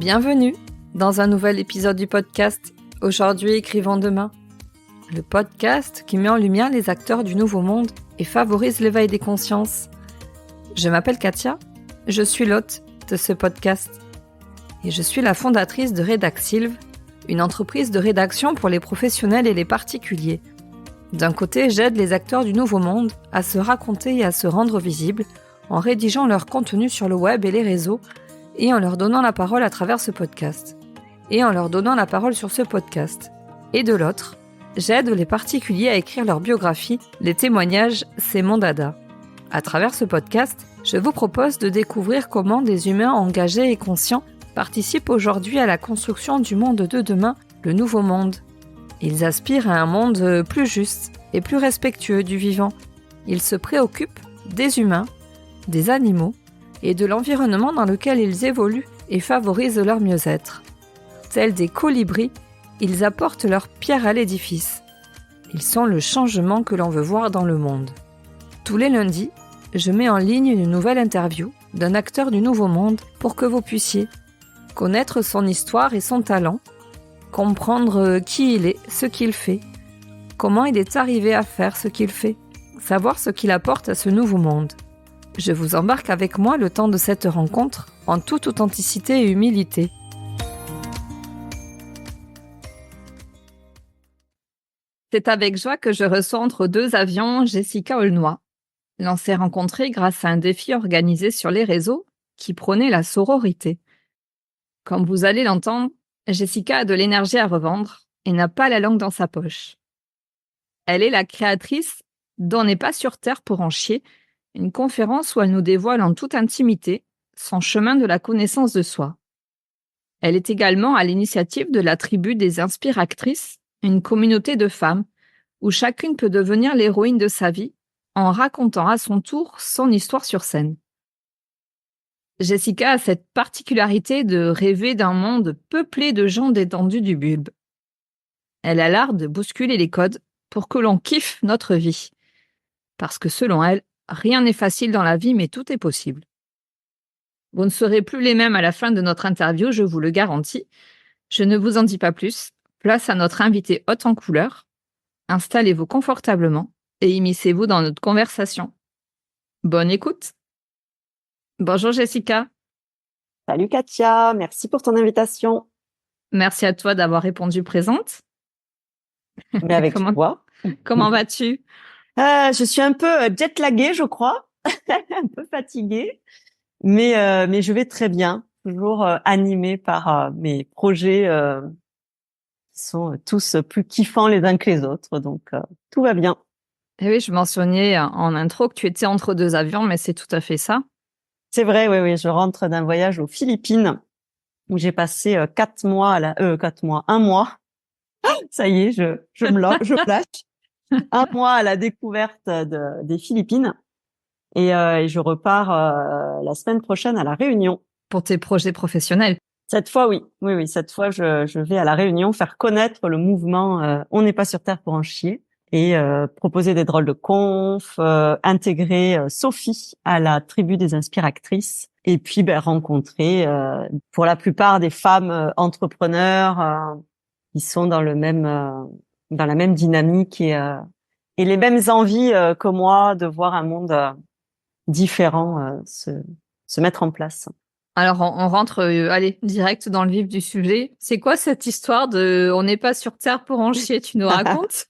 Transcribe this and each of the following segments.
Bienvenue dans un nouvel épisode du podcast « Aujourd'hui, écrivons demain ». Le podcast qui met en lumière les acteurs du nouveau monde et favorise l'éveil des consciences. Je m'appelle Katia, je suis l'hôte de ce podcast. Et je suis la fondatrice de Redaxilv, une entreprise de rédaction pour les professionnels et les particuliers. D'un côté, j'aide les acteurs du nouveau monde à se raconter et à se rendre visibles en rédigeant leur contenu sur le web et les réseaux et en leur donnant la parole à travers ce podcast. Et en leur donnant la parole sur ce podcast. Et de l'autre, j'aide les particuliers à écrire leur biographie, les témoignages, c'est mon dada. À travers ce podcast, je vous propose de découvrir comment des humains engagés et conscients participent aujourd'hui à la construction du monde de demain, le nouveau monde. Ils aspirent à un monde plus juste et plus respectueux du vivant. Ils se préoccupent des humains, des animaux et de l'environnement dans lequel ils évoluent et favorisent leur mieux-être. Tels des colibris, ils apportent leur pierre à l'édifice. Ils sont le changement que l'on veut voir dans le monde. Tous les lundis, je mets en ligne une nouvelle interview d'un acteur du nouveau monde pour que vous puissiez connaître son histoire et son talent, comprendre qui il est, ce qu'il fait, comment il est arrivé à faire ce qu'il fait, savoir ce qu'il apporte à ce nouveau monde. Je vous embarque avec moi le temps de cette rencontre en toute authenticité et humilité. C'est avec joie que je reçois entre deux avions Jessica Aulnoy. L'on s'est rencontrés grâce à un défi organisé sur les réseaux qui prônait la sororité. Comme vous allez l'entendre, Jessica a de l'énergie à revendre et n'a pas la langue dans sa poche. Elle est la créatrice d'On n'est pas sur Terre pour en chier, une conférence où elle nous dévoile en toute intimité son chemin de la connaissance de soi. Elle est également à l'initiative de la tribu des Inspiractrices, une communauté de femmes où chacune peut devenir l'héroïne de sa vie en racontant à son tour son histoire sur scène. Jessica a cette particularité de rêver d'un monde peuplé de gens détendus du bulbe. Elle a l'art de bousculer les codes pour que l'on kiffe notre vie. Parce que selon elle, rien n'est facile dans la vie, mais tout est possible. Vous ne serez plus les mêmes à la fin de notre interview, je vous le garantis. Je ne vous en dis pas plus. Place à notre invitée haute en couleur. Installez-vous confortablement et immiscez-vous dans notre conversation. Bonne écoute. Bonjour Jessica. Salut Katia, merci pour ton invitation. Merci à toi d'avoir répondu présente. Mais avec toi. Comment vas-tu? Je suis un peu jet-laguée, je crois, un peu fatiguée, mais je vais très bien, toujours animée par mes projets qui sont tous plus kiffants les uns que les autres, donc tout va bien. Et oui, je mentionnais en intro que tu étais entre deux avions, mais c'est tout à fait ça. C'est vrai, oui, je rentre d'un voyage aux Philippines où j'ai passé 1 mois. Ça y est, je me lâche. 1 mois à la découverte des Philippines et je repars la semaine prochaine à La Réunion. Pour tes projets professionnels? Cette fois, oui. Cette fois, je vais à La Réunion faire connaître le mouvement On n'est pas sur Terre pour en chier et proposer des drôles de confs, intégrer Sophie à la tribu des Inspiractrices et puis rencontrer pour la plupart des femmes entrepreneurs qui sont dans la même dynamique et les mêmes envies que moi de voir un monde différent se mettre en place. Alors, on rentre, allez, direct dans le vif du sujet. C'est quoi cette histoire de « on n'est pas sur Terre pour en chier », tu nous racontes?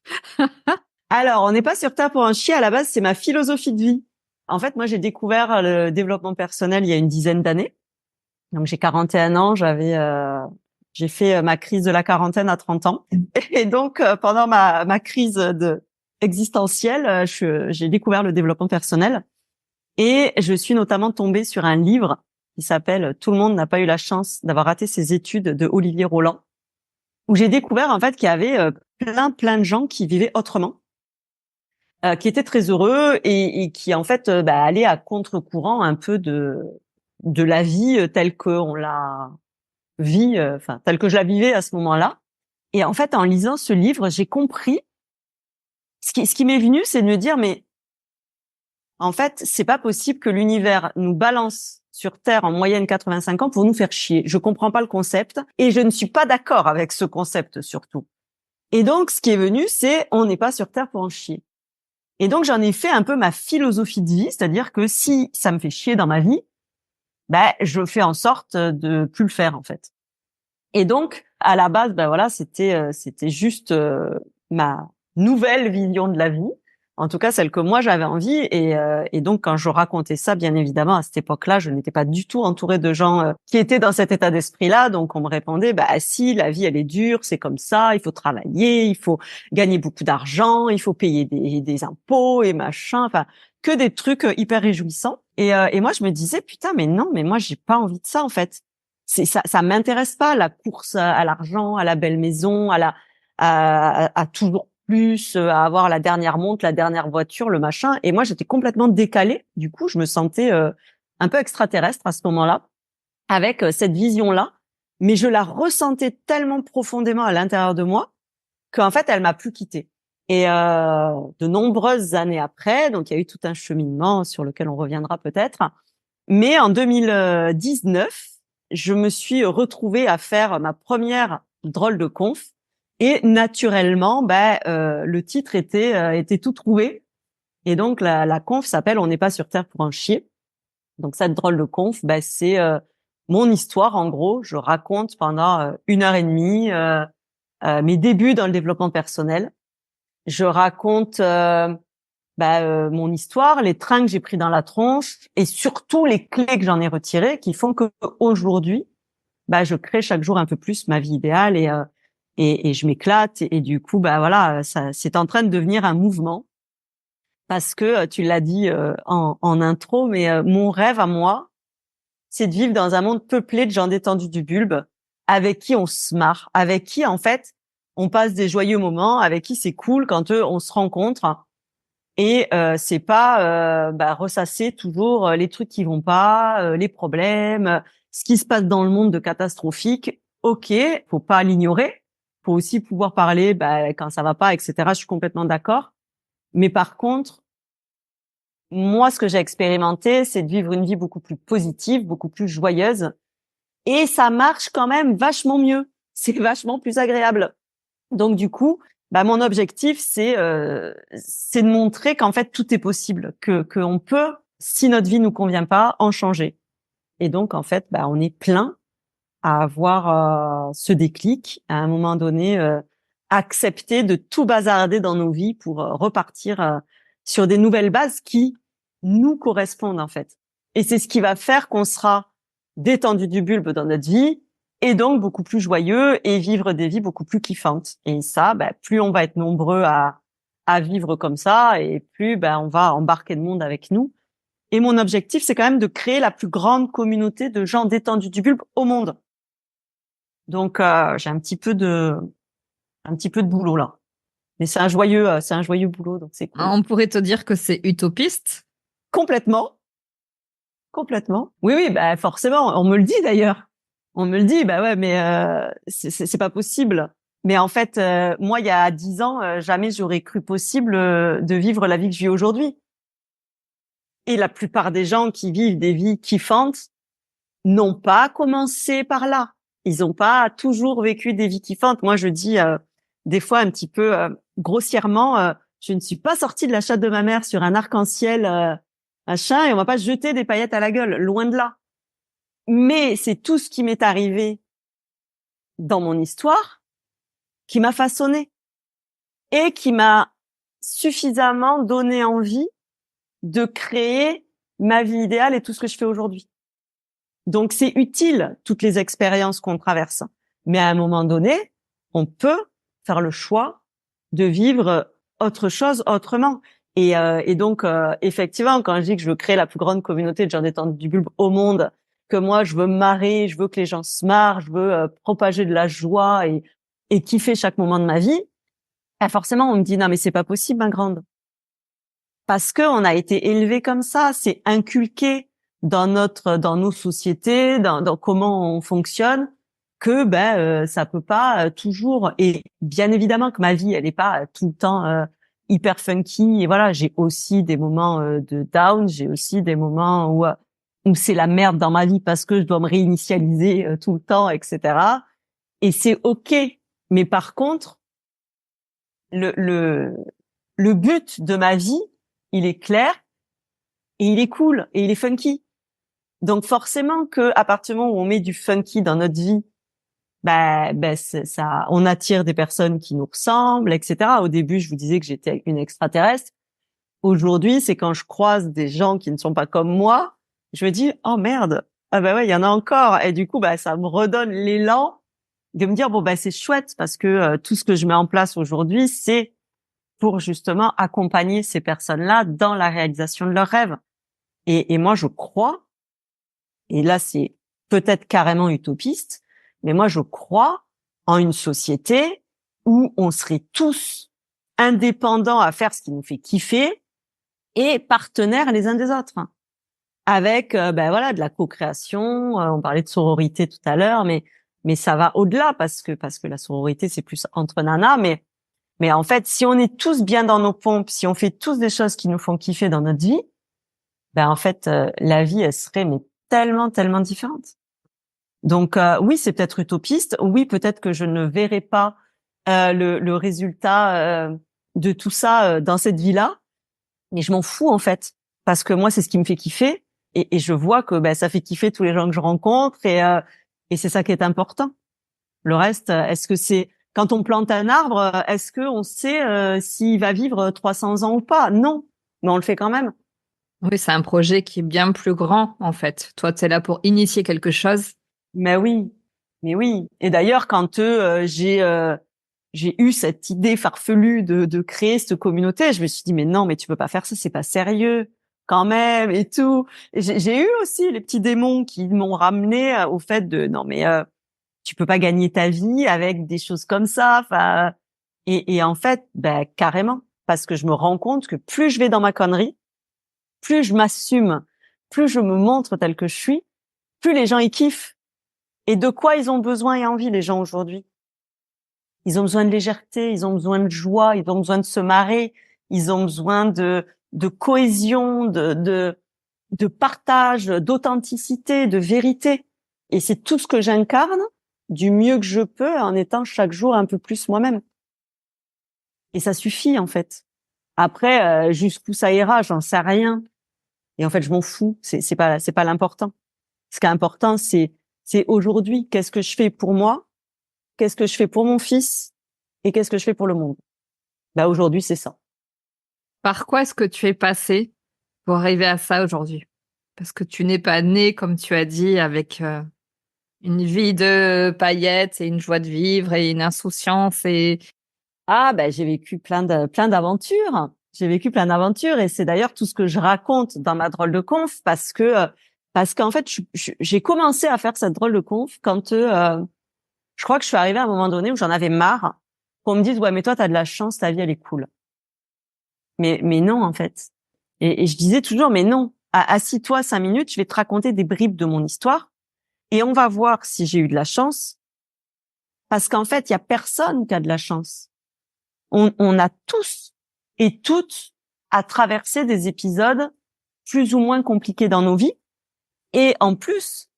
Alors, on n'est pas sur Terre pour en chier, à la base, c'est ma philosophie de vie. En fait, moi, j'ai découvert le développement personnel il y a une dizaine d'années. Donc, j'ai 41 ans, j'ai fait ma crise de la quarantaine à 30 ans. Et donc, pendant ma crise existentielle, j'ai découvert le développement personnel. Et je suis notamment tombée sur un livre qui s'appelle « Tout le monde n'a pas eu la chance d'avoir raté ses études » de Olivier Roland, où j'ai découvert en fait qu'il y avait plein de gens qui vivaient autrement, qui étaient très heureux et qui en fait allaient à contre-courant un peu de la vie telle qu'on la vit, telle que je la vivais à ce moment-là. Et en fait, en lisant ce livre, j'ai compris ce qui m'est venu, c'est de me dire mais en fait, c'est pas possible que l'univers nous balance sur Terre en moyenne 85 ans pour nous faire chier. Je comprends pas le concept et je ne suis pas d'accord avec ce concept surtout. Et donc, ce qui est venu, c'est on n'est pas sur Terre pour en chier. Et donc, j'en ai fait un peu ma philosophie de vie, c'est-à-dire que si ça me fait chier dans ma vie, je fais en sorte de plus le faire en fait. Et donc, à la base, voilà, c'était juste ma nouvelle vision de la vie, en tout cas celle que moi j'avais envie. Et donc, quand je racontais ça, bien évidemment, à cette époque-là, je n'étais pas du tout entourée de gens qui étaient dans cet état d'esprit-là. Donc, on me répondait, si, la vie, elle est dure, c'est comme ça, il faut travailler, il faut gagner beaucoup d'argent, il faut payer des impôts et machin, enfin, que des trucs hyper réjouissants. Et moi, je me disais, putain, mais non, mais moi, j'ai pas envie de ça, en fait. Ça m'intéresse pas, la course à l'argent, à la belle maison, à toujours plus, à avoir la dernière montre, la dernière voiture, le machin. Et moi, j'étais complètement décalée. Du coup, je me sentais un peu extraterrestre à ce moment-là, avec cette vision-là. Mais je la ressentais tellement profondément à l'intérieur de moi qu'en fait, elle m'a plus quittée. Et de nombreuses années après, donc il y a eu tout un cheminement sur lequel on reviendra peut-être. Mais en 2019, je me suis retrouvée à faire ma première drôle de conf. Et naturellement, le titre était tout trouvé. Et donc, la conf s'appelle On n'est pas sur Terre pour en chier. Donc, cette drôle de conf, c'est mon histoire, en gros. Je raconte pendant 1 heure et demie mes débuts dans le développement personnel. Je raconte mon histoire, les trains que j'ai pris dans la tronche et surtout les clés que j'en ai retirées qui font que aujourd'hui, je crée chaque jour un peu plus ma vie idéale et je m'éclate et du coup voilà, ça c'est en train de devenir un mouvement parce que tu l'as dit en intro, mais mon rêve à moi, c'est de vivre dans un monde peuplé de gens détendus du bulbe avec qui on se marre, avec qui en fait on passe des joyeux moments, avec qui c'est cool quand on se rencontre. Et c'est pas ressasser toujours les trucs qui vont pas, les problèmes, ce qui se passe dans le monde de catastrophique. Ok, faut pas l'ignorer. Faut aussi pouvoir parler quand ça va pas, etc. Je suis complètement d'accord. Mais par contre, moi, ce que j'ai expérimenté, c'est de vivre une vie beaucoup plus positive, beaucoup plus joyeuse. Et ça marche quand même vachement mieux. C'est vachement plus agréable. Donc du coup, mon objectif c'est de montrer qu'en fait tout est possible, que on peut, si notre vie nous convient pas, en changer. Et donc en fait, on est plein à avoir ce déclic à un moment donné, accepter de tout bazarder dans nos vies pour repartir sur des nouvelles bases qui nous correspondent en fait. Et c'est ce qui va faire qu'on sera détendu du bulbe dans notre vie et donc beaucoup plus joyeux et vivre des vies beaucoup plus kiffantes. Et ça, plus on va être nombreux à vivre comme ça et plus on va embarquer le monde avec nous. Et mon objectif, c'est quand même de créer la plus grande communauté de gens détendus du bulbe au monde. Donc j'ai un petit peu de boulot là. Mais c'est un joyeux boulot, donc c'est cool. On pourrait te dire que c'est utopiste. Complètement. Oui, forcément. On me le dit d'ailleurs. On me le dit, ouais, mais c'est pas possible. Mais en fait, moi, il y a 10 ans, jamais j'aurais cru possible de vivre la vie que je vis aujourd'hui. Et la plupart des gens qui vivent des vies kiffantes n'ont pas commencé par là. Ils n'ont pas toujours vécu des vies kiffantes. Moi, je dis des fois un petit peu grossièrement, je ne suis pas sortie de la chatte de ma mère sur un arc-en-ciel machin et on m'a pas jeté des paillettes à la gueule, loin de là. Mais c'est tout ce qui m'est arrivé dans mon histoire qui m'a façonné et qui m'a suffisamment donné envie de créer ma vie idéale et tout ce que je fais aujourd'hui. Donc, c'est utile, toutes les expériences qu'on traverse. Mais à un moment donné, on peut faire le choix de vivre autre chose autrement. Et donc, effectivement, quand je dis que je veux créer la plus grande communauté de gens détendus du bulbe au monde, que moi, je veux me marrer, je veux que les gens se marrent, je veux propager de la joie et kiffer chaque moment de ma vie, forcément, on me dit, non, mais c'est pas possible, ma grande. Parce que on a été élevé comme ça, c'est inculqué dans nos sociétés, dans comment on fonctionne, que ça peut pas toujours. Et bien évidemment que ma vie, elle est pas tout le temps hyper funky. Et voilà, j'ai aussi des moments de down, j'ai aussi des moments où où c'est la merde dans ma vie parce que je dois me réinitialiser tout le temps, etc. Et c'est OK. Mais par contre, le, le, le but de ma vie, il est clair et il est cool et il est funky. Donc forcément que à partir du moment où on met du funky dans notre vie, ça, on attire des personnes qui nous ressemblent, etc. Au début, je vous disais que j'étais une extraterrestre. Aujourd'hui, c'est quand je croise des gens qui ne sont pas comme moi, je me dis oh merde, ah bah ouais, il y en a encore. Et du coup, ça me redonne l'élan de me dire bon c'est chouette parce que tout ce que je mets en place aujourd'hui, c'est pour justement accompagner ces personnes-là dans la réalisation de leurs rêves. Et moi, je crois, et là c'est peut-être carrément utopiste, mais moi je crois en une société où on serait tous indépendants à faire ce qui nous fait kiffer et partenaires les uns des autres, avec de la co-création. On parlait de sororité tout à l'heure, mais ça va au-delà parce que la sororité c'est plus entre nanas, mais en fait si on est tous bien dans nos pompes, si on fait tous des choses qui nous font kiffer dans notre vie, en fait la vie elle serait mais tellement différente. Donc oui, c'est peut-être utopiste. Oui, peut-être que je ne verrai pas le résultat de tout ça dans cette vie-là, mais je m'en fous en fait, parce que moi c'est ce qui me fait kiffer et je vois que ça fait kiffer tous les gens que je rencontre et c'est ça qui est important. Le reste, est-ce que c'est quand on plante un arbre, est-ce que on sait s'il va vivre 300 ans ou pas? Non, mais on le fait quand même. Oui, c'est un projet qui est bien plus grand, en fait. Toi, tu es là pour initier quelque chose. Mais oui, mais oui. Et d'ailleurs, quand j'ai eu cette idée farfelue de créer cette communauté, je me suis dit mais non, mais tu peux pas faire ça, c'est pas sérieux quand même et tout. Et j'ai eu aussi les petits démons qui m'ont ramené au fait de non mais tu peux pas gagner ta vie avec des choses comme ça. Enfin et en fait carrément parce que je me rends compte que plus je vais dans ma connerie, plus je m'assume, plus je me montre tel que je suis, plus les gens y kiffent. Et de quoi ils ont besoin et envie, les gens, aujourd'hui? Ils ont besoin de légèreté, ils ont besoin de joie, ils ont besoin de se marrer, ils ont besoin de cohésion, de partage, d'authenticité, de vérité. Et c'est tout ce que j'incarne du mieux que je peux en étant chaque jour un peu plus moi-même. Et ça suffit, en fait. Après, jusqu'où ça ira, j'en sais rien. Et en fait, je m'en fous. C'est pas l'important. Ce qui est important, c'est aujourd'hui, qu'est-ce que je fais pour moi? Qu'est-ce que je fais pour mon fils? Et qu'est-ce que je fais pour le monde? Aujourd'hui, c'est ça. Par quoi est-ce que tu es passé pour arriver à ça aujourd'hui? Parce que tu n'es pas né, comme tu as dit, avec une vie de paillettes et une joie de vivre et une insouciance et J'ai vécu plein d'aventures. J'ai vécu plein d'aventures et c'est d'ailleurs tout ce que je raconte dans ma drôle de conf parce qu'en fait, j'ai commencé à faire cette drôle de conf quand je crois que je suis arrivée à un moment donné où j'en avais marre qu'on me dise ouais mais toi t'as de la chance, ta vie elle est cool. Mais non en fait. Et je disais toujours mais non. Assis-toi 5 minutes, je vais te raconter des bribes de mon histoire et on va voir si j'ai eu de la chance. Parce qu'en fait, il y a personne qui a de la chance. On a tous et toutes à traverser des épisodes plus ou moins compliqués dans nos vies. Et en plus,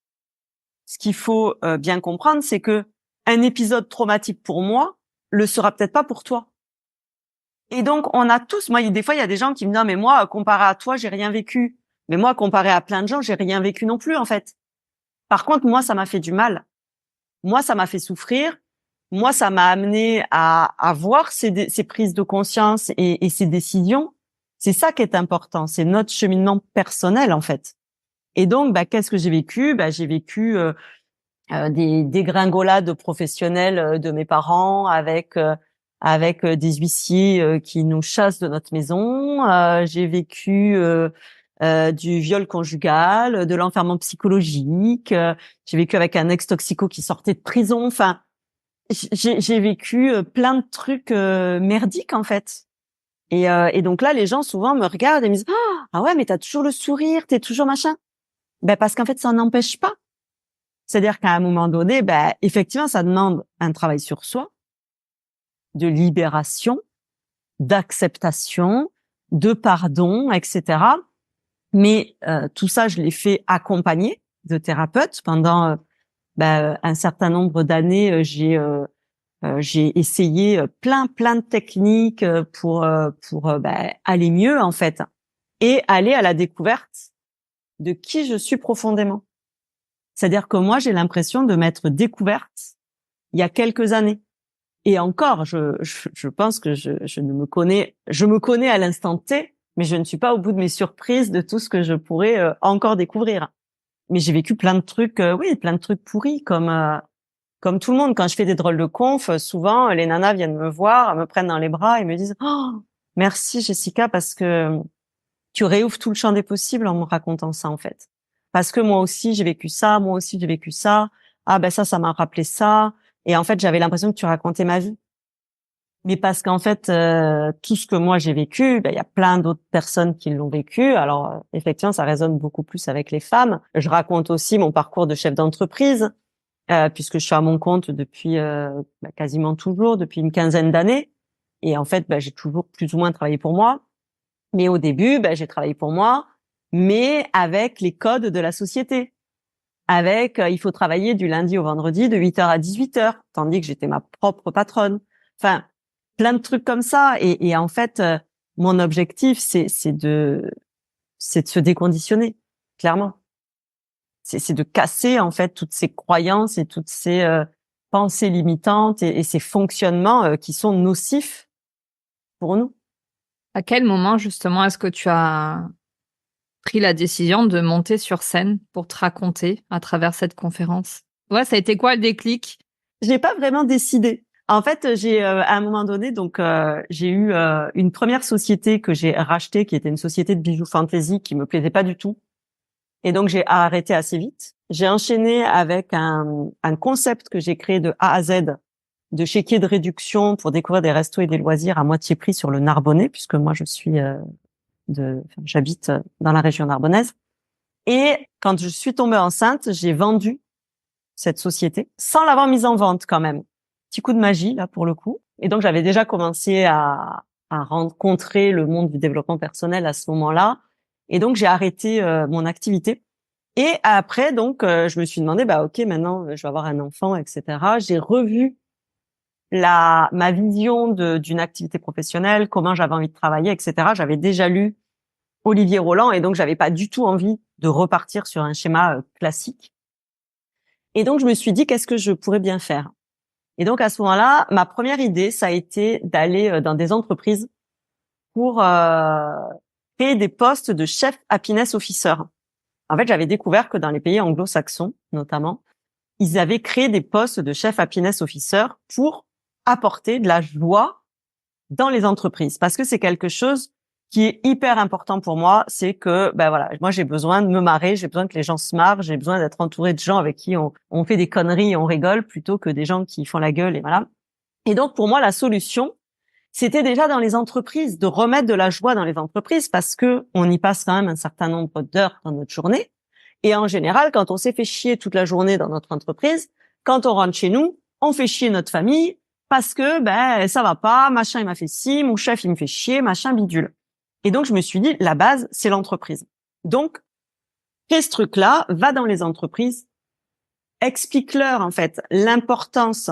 ce qu'il faut bien comprendre, c'est que un épisode traumatique pour moi le sera peut-être pas pour toi. Et donc, on a tous, moi, des fois, il y a des gens qui me disent, non, mais moi, comparé à toi, j'ai rien vécu. Mais moi, comparé à plein de gens, j'ai rien vécu non plus, en fait. Par contre, moi, ça m'a fait du mal. Moi, ça m'a fait souffrir. Moi, ça m'a amené à voir ces prises de conscience et ces décisions. C'est ça qui est important. C'est notre cheminement personnel, en fait. Et donc, qu'est-ce que j'ai vécu? J'ai vécu des dégringolades professionnelles de mes parents avec des huissiers qui nous chassent de notre maison. J'ai vécu du viol conjugal, de l'enfermement psychologique. J'ai vécu avec un ex-toxico qui sortait de prison. Enfin, j'ai vécu plein de trucs merdiques en fait. Et donc là, les gens souvent me regardent et me disent ah ouais, mais t'as toujours le sourire, t'es toujours machin. Parce qu'en fait, ça n'empêche pas. C'est-à-dire qu'à un moment donné, effectivement, ça demande un travail sur soi, de libération, d'acceptation, de pardon, etc. Mais tout ça, je l'ai fait accompagner de thérapeutes pendant un certain nombre d'années. J'ai essayé plein de techniques pour aller mieux en fait et aller à la découverte de qui je suis profondément. C'est-à-dire que moi, j'ai l'impression de m'être découverte il y a quelques années. Et encore, je pense que je me connais à l'instant T, mais je ne suis pas au bout de mes surprises de tout ce que je pourrais encore découvrir. Mais j'ai vécu plein de trucs, plein de trucs pourris, comme tout le monde. Quand je fais des drôles de conf, souvent les nanas viennent me voir, me prennent dans les bras et me disent «Oh, merci Jessica parce que tu réouvres tout le champ des possibles en me racontant ça en fait. Parce que moi aussi j'ai vécu ça, moi aussi j'ai vécu ça. Ah ben ça m'a rappelé ça. Et en fait j'avais l'impression que tu racontais ma vie. Mais parce qu'en fait tout ce que moi j'ai vécu, il y a plein d'autres personnes qui l'ont vécu. Alors effectivement ça résonne beaucoup plus avec les femmes. Je raconte aussi mon parcours de chef d'entreprise puisque je suis à mon compte depuis quasiment toujours, depuis une quinzaine d'années. Et en fait j'ai toujours plus ou moins travaillé pour moi. Mais au début, j'ai travaillé pour moi, mais avec les codes de la société. Avec, il faut travailler du lundi au vendredi de 8h à 18h, tandis que j'étais ma propre patronne. Enfin, plein de trucs comme ça. Et en fait, mon objectif, c'est de se déconditionner, clairement. C'est de casser, en fait, toutes ces croyances et toutes ces pensées limitantes et ces fonctionnements qui sont nocifs pour nous. À quel moment, justement, est-ce que tu as pris la décision de monter sur scène pour te raconter à travers cette conférence? Ouais, ça a été quoi le déclic? Je l'ai pas vraiment décidé. En fait, j'ai à un moment donné, j'ai eu une première société que j'ai rachetée, qui était une société de bijoux fantasy qui me plaisait pas du tout, et donc j'ai arrêté assez vite. J'ai enchaîné avec un concept que j'ai créé de A à Z, de chéquier de réduction pour découvrir des restos et des loisirs à moitié prix sur le Narbonnais, puisque moi je suis j'habite dans la région narbonnaise. Et quand je suis tombée enceinte, j'ai vendu cette société sans l'avoir mise en vente quand même. Petit coup de magie là pour le coup. Et donc j'avais déjà commencé à rencontrer le monde du développement personnel à ce moment-là. Et donc j'ai arrêté mon activité. Et après donc je me suis demandé ok, maintenant je vais avoir un enfant, etc. J'ai revu ma vision d'une activité professionnelle, comment j'avais envie de travailler, etc. J'avais déjà lu Olivier Roland et donc j'avais pas du tout envie de repartir sur un schéma classique. Et donc je me suis dit qu'est-ce que je pourrais bien faire. Et donc à ce moment-là, ma première idée, ça a été d'aller dans des entreprises pour créer des postes de chef happiness officer. En fait, j'avais découvert que dans les pays anglo-saxons, notamment, ils avaient créé des postes de chef happiness officer pour apporter de la joie dans les entreprises. Parce que c'est quelque chose qui est hyper important pour moi, c'est que moi j'ai besoin de me marrer, j'ai besoin que les gens se marrent, j'ai besoin d'être entouré de gens avec qui on fait des conneries et on rigole plutôt que des gens qui font la gueule et voilà. Et donc pour moi la solution, c'était déjà dans les entreprises de remettre de la joie dans les entreprises parce que on y passe quand même un certain nombre d'heures dans notre journée et en général quand on s'est fait chier toute la journée dans notre entreprise, quand on rentre chez nous, on fait chier notre famille parce que ça va pas, machin il m'a fait ci, mon chef il me fait chier, machin bidule. Et donc, je me suis dit, la base, c'est l'entreprise. Donc, fais ce truc-là, va dans les entreprises, explique-leur, en fait, l'importance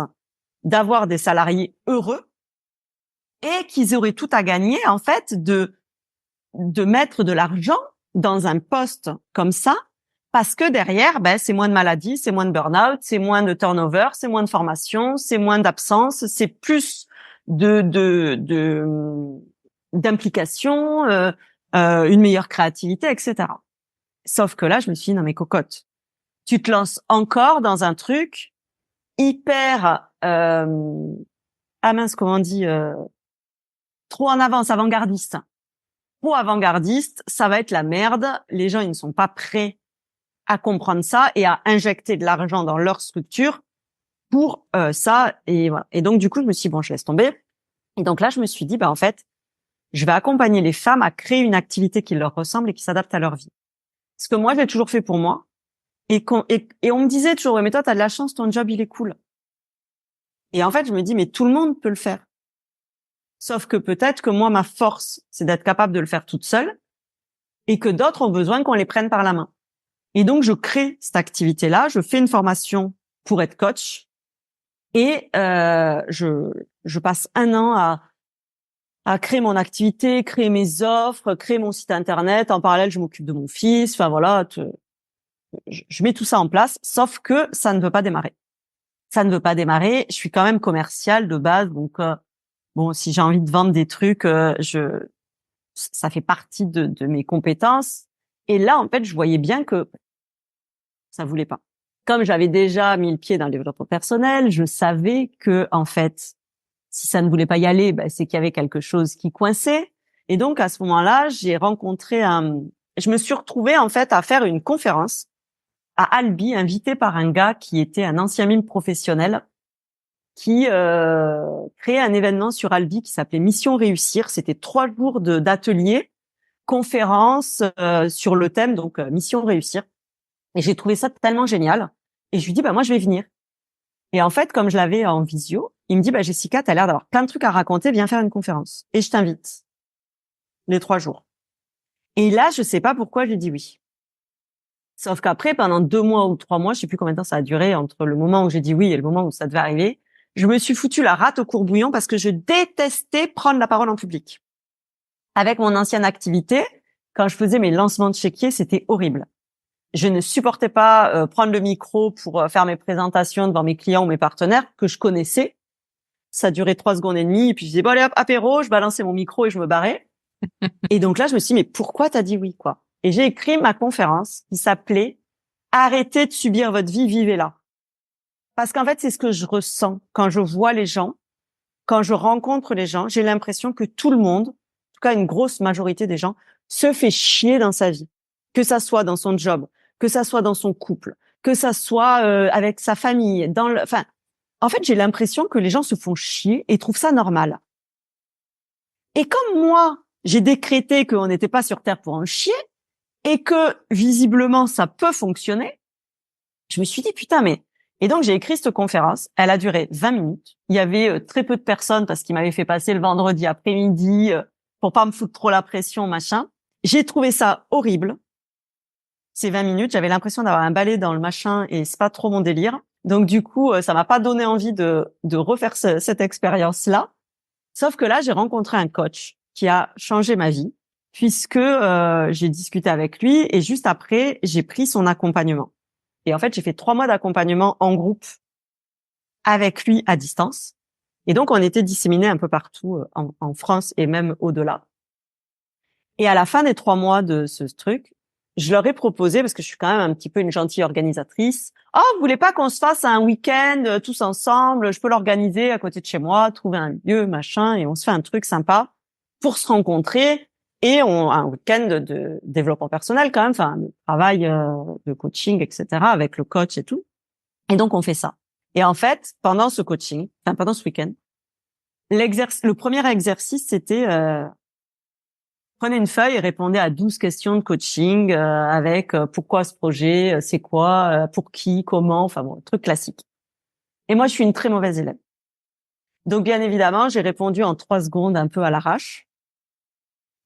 d'avoir des salariés heureux et qu'ils auraient tout à gagner, en fait, de mettre de l'argent dans un poste comme ça, parce que derrière, c'est moins de maladies, c'est moins de burn-out, c'est moins de turnover, c'est moins de formation, c'est moins d'absence, c'est plus d'implication, une meilleure créativité, etc. Sauf que là, je me suis dit, non mais cocotte, tu te lances encore dans un truc hyper, ah mince, comment on dit, trop en avance, avant-gardiste. Trop avant-gardiste, ça va être la merde. Les gens, ils ne sont pas prêts à comprendre ça et à injecter de l'argent dans leur structure pour ça. Et voilà. Et donc, du coup, je me suis dit, bon, je laisse tomber. Et donc là, je me suis dit, en fait, je vais accompagner les femmes à créer une activité qui leur ressemble et qui s'adapte à leur vie. Ce que moi, j'ai toujours fait pour moi. Et on me disait toujours, ouais, mais toi, t'as de la chance, ton job, il est cool. Et en fait, je me dis, mais tout le monde peut le faire. Sauf que peut-être que moi, ma force, c'est d'être capable de le faire toute seule. et que d'autres ont besoin qu'on les prenne par la main. Et donc, je crée cette activité-là, je fais une formation pour être coach et je passe 1 an à créer mon activité, créer mes offres, créer mon site internet. En parallèle, je m'occupe de mon fils. Enfin voilà, je mets tout ça en place, sauf que ça ne veut pas démarrer. Ça ne veut pas démarrer. Je suis quand même commerciale de base, donc bon, si j'ai envie de vendre des trucs, ça fait partie de mes compétences. Et là, en fait, je voyais bien que ça voulait pas. Comme j'avais déjà mis le pied dans le développement personnel, je savais que, en fait, si ça ne voulait pas y aller, ben, c'est qu'il y avait quelque chose qui coinçait. Et donc, à ce moment-là, je me suis retrouvée, en fait, à faire une conférence à Albi, invitée par un gars qui était un ancien mime professionnel, qui créait un événement sur Albi qui s'appelait Mission Réussir. C'était 3 jours d'ateliers, conférences sur le thème, donc Mission Réussir. Et j'ai trouvé ça tellement génial. Et je lui dis, bah moi, je vais venir. Et en fait, comme je l'avais en visio, il me dit, bah Jessica, t'as l'air d'avoir plein de trucs à raconter, viens faire une conférence. Et je t'invite. Les 3 jours. Et là, je sais pas pourquoi j'ai dit oui. Sauf qu'après, pendant 2 mois ou 3 mois, je sais plus combien de temps ça a duré entre le moment où j'ai dit oui et le moment où ça devait arriver, je me suis foutu la rate au courbouillon parce que je détestais prendre la parole en public. Avec mon ancienne activité, quand je faisais mes lancements de chéquier, c'était horrible. Je ne supportais pas prendre le micro pour faire mes présentations devant mes clients ou mes partenaires que je connaissais. Ça durait 3 secondes et demie, et puis je disais, bon allez hop, apéro, je balançais mon micro et je me barrais. Et donc là, je me suis dit, mais pourquoi t'as dit oui, quoi? Et j'ai écrit ma conférence qui s'appelait « Arrêtez de subir votre vie, vivez-la ». Parce qu'en fait, c'est ce que je ressens quand je vois les gens, quand je rencontre les gens. J'ai l'impression que tout le monde, en tout cas une grosse majorité des gens, se fait chier dans sa vie. Que ça soit dans son job, que ça soit dans son couple, que ça soit avec sa famille. Enfin, en fait, j'ai l'impression que les gens se font chier et trouvent ça normal. Et comme moi, j'ai décrété qu'on n'était pas sur Terre pour en chier, et que visiblement ça peut fonctionner, je me suis dit putain mais... Et donc j'ai écrit cette conférence, elle a duré 20 minutes. Il y avait très peu de personnes parce qu'il m'avait fait passer le vendredi après-midi pour pas me foutre trop la pression, machin. J'ai trouvé ça horrible. Ces 20 minutes, j'avais l'impression d'avoir un balai dans le machin et c'est pas trop mon délire. Donc du coup, ça m'a pas donné envie de refaire cette expérience-là. Sauf que là, j'ai rencontré un coach qui a changé ma vie, puisque j'ai discuté avec lui et juste après, j'ai pris son accompagnement. Et en fait, j'ai fait 3 mois d'accompagnement en groupe avec lui à distance. Et donc, on était disséminés un peu partout en France et même au-delà. Et à la fin des 3 mois de ce truc, je leur ai proposé, parce que je suis quand même un petit peu une gentille organisatrice, « Oh, vous voulez pas qu'on se fasse un week-end tous ensemble? Je peux l'organiser à côté de chez moi, trouver un lieu, machin, et on se fait un truc sympa pour se rencontrer. Et un week-end de développement personnel quand même, enfin, de travail de coaching, etc., avec le coach et tout. Et donc, on fait ça. Et en fait, pendant ce coaching, enfin, pendant ce week-end, le premier exercice, c'était... prenez une feuille et répondez à 12 questions de coaching avec pourquoi ce projet, c'est quoi, pour qui, comment, enfin bon, truc classique. Et moi, je suis une très mauvaise élève. Donc, bien évidemment, j'ai répondu en 3 secondes un peu à l'arrache.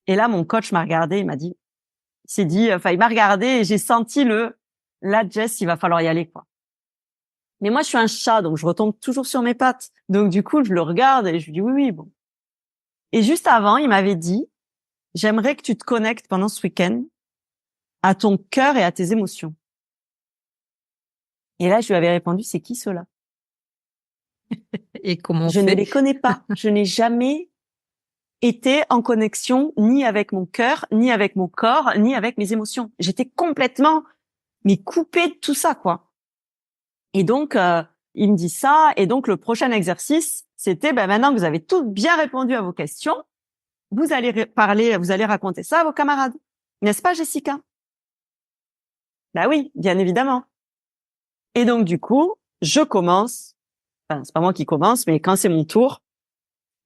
Et là, mon coach m'a regardé, il m'a dit, il m'a regardé et j'ai senti là, Jess, il va falloir y aller, quoi. Mais moi, je suis un chat, donc je retombe toujours sur mes pattes. Donc, du coup, je le regarde et je lui dis oui, oui, bon. Et juste avant, il m'avait dit, j'aimerais que tu te connectes pendant ce week-end à ton cœur et à tes émotions. Et là, je lui avais répondu, c'est qui ceux-là? Et comment on Je ne fait? les connais pas. Je n'ai jamais été en connexion ni avec mon cœur, ni avec mon corps, ni avec mes émotions. J'étais complètement coupée de tout ça, quoi. Et donc, il me dit ça. Et donc, le prochain exercice, c'était, maintenant que vous avez toutes bien répondu à vos questions, vous allez vous allez raconter ça à vos camarades. N'est-ce pas, Jessica? Bah oui, bien évidemment. Et donc, du coup, je commence. Enfin, c'est pas moi qui commence, mais quand c'est mon tour,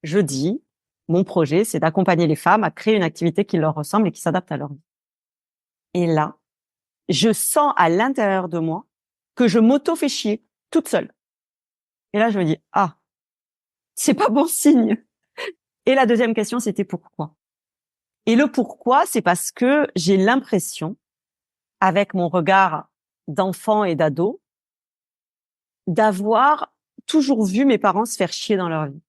je dis, mon projet, c'est d'accompagner les femmes à créer une activité qui leur ressemble et qui s'adapte à leur vie. Et là, je sens à l'intérieur de moi que je m'auto-fais chier toute seule. Et là, je me dis, ah, c'est pas bon signe. Et la deuxième question, c'était pourquoi? Et le pourquoi, c'est parce que j'ai l'impression, avec mon regard d'enfant et d'ado, d'avoir toujours vu mes parents se faire chier dans leur vie.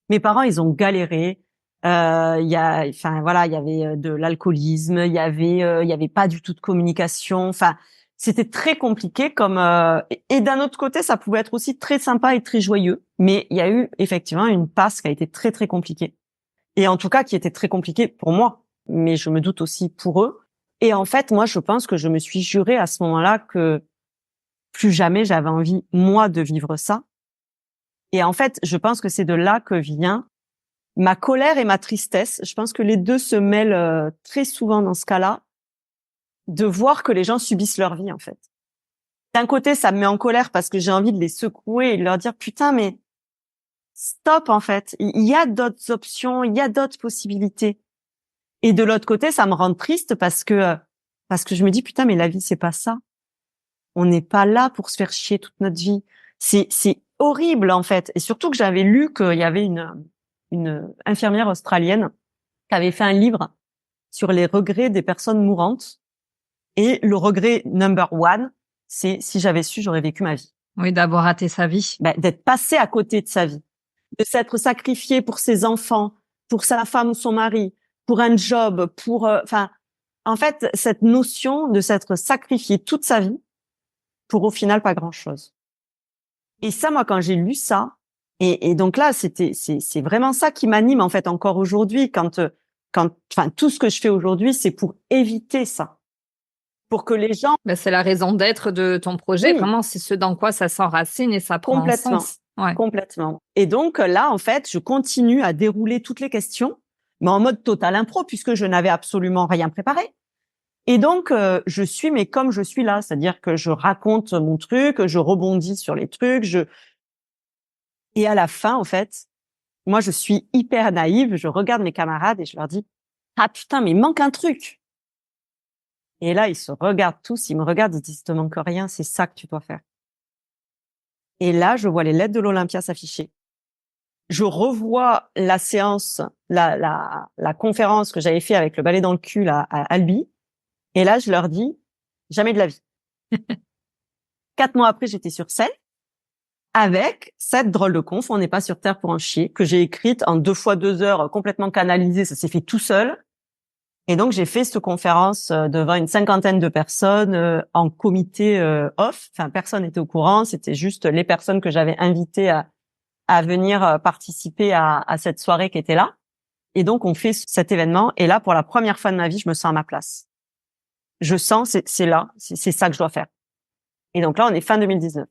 Mes parents, ils ont galéré. Il y a, enfin voilà, il y avait de l'alcoolisme, il y avait pas du tout de communication. Enfin, c'était très compliqué. Et d'un autre côté, ça pouvait être aussi très sympa et très joyeux. Mais il y a eu effectivement une passe qui a été très très compliquée. Et en tout cas, qui était très compliquée pour moi. Mais je me doute aussi pour eux. Et en fait, moi, je pense que je me suis juré à ce moment-là que plus jamais j'avais envie, moi, de vivre ça. Et en fait, je pense que c'est de là que vient ma colère et ma tristesse. Je pense que les deux se mêlent très souvent dans ce cas-là, de voir que les gens subissent leur vie, en fait. D'un côté, ça me met en colère parce que j'ai envie de les secouer et de leur dire, putain, mais stop, en fait. Il y a d'autres options, il y a d'autres possibilités. Et de l'autre côté, ça me rend triste parce que je me dis, putain, mais la vie, c'est pas ça. On n'est pas là pour se faire chier toute notre vie. C'est horrible, en fait. Et surtout que j'avais lu qu'il y avait une infirmière australienne qui avait fait un livre sur les regrets des personnes mourantes. Et le regret number one, c'est si j'avais su, j'aurais vécu ma vie. Oui, d'avoir raté sa vie. D'être passé à côté de sa vie, de s'être sacrifié pour ses enfants, pour sa femme ou son mari, pour un job, en fait, cette notion de s'être sacrifié toute sa vie pour au final pas grand-chose. Et ça, moi, quand j'ai lu ça, et donc là, c'est vraiment ça qui m'anime en fait encore aujourd'hui. Tout ce que je fais aujourd'hui, c'est pour éviter ça, pour que les gens. Ben, c'est la raison d'être de ton projet. Oui, Vraiment, c'est ce dans quoi ça s'enracine et ça prend complètement, sens. Ouais. complètement. Et donc là, en fait, je continue à dérouler toutes les questions, mais en mode total impro puisque je n'avais absolument rien préparé. Et donc, je suis, mais comme je suis là, c'est-à-dire que je raconte mon truc, je rebondis sur les trucs, et à la fin, en fait, moi, je suis hyper naïve, je regarde mes camarades et je leur dis, ah putain, mais il manque un truc. Et là, ils se regardent tous, ils me regardent, ils disent, il te manque rien, c'est ça que tu dois faire. Et là, je vois les lettres de l'Olympia s'afficher. Je revois la séance, la conférence que j'avais fait avec le balai dans le cul là, à Albi. Et là, je leur dis, jamais de la vie. 4 mois après, j'étais sur scène avec cette drôle de conf, on n'est pas sur Terre pour en chier, que j'ai écrite en 2 fois 2 heures, complètement canalisée, ça s'est fait tout seul. Et donc, j'ai fait cette conférence devant une 50aine de personnes en comité off. Enfin, personne n'était au courant, c'était juste les personnes que j'avais invitées à venir participer à cette soirée qui était là. Et donc, on fait cet événement. Et là, pour la première fois de ma vie, je me sens à ma place. Je sens, c'est là, c'est ça que je dois faire. Et donc là, on est fin 2019.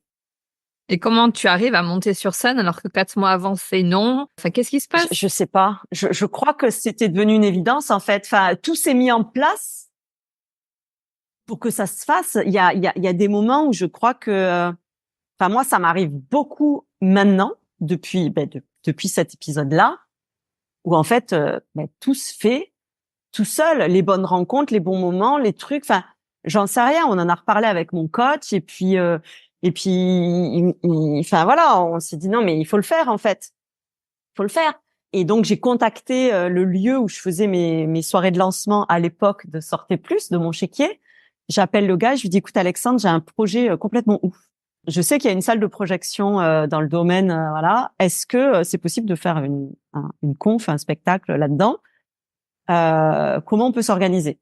Et comment tu arrives à monter sur scène alors que 4 mois avant, c'est non? Enfin, qu'est-ce qui se passe? Je sais pas. Je crois que c'était devenu une évidence, en fait. Enfin, tout s'est mis en place pour que ça se fasse. Il y a des moments où je crois que, enfin, moi, ça m'arrive beaucoup maintenant, depuis cet épisode-là, où en fait, tout se fait tout seul. Les bonnes rencontres, les bons moments, les trucs. Enfin, j'en sais rien. On en a reparlé avec mon coach enfin voilà, on s'est dit non, mais il faut le faire en fait. Il faut le faire. Et donc j'ai contacté le lieu où je faisais mes soirées de lancement à l'époque de Sortez Plus, de mon chéquier. J'appelle le gars, je lui dis écoute Alexandre, j'ai un projet complètement ouf. Je sais qu'il y a une salle de projection dans le domaine, voilà. Est-ce que c'est possible de faire une conf, un spectacle là-dedans? Comment on peut s'organiser?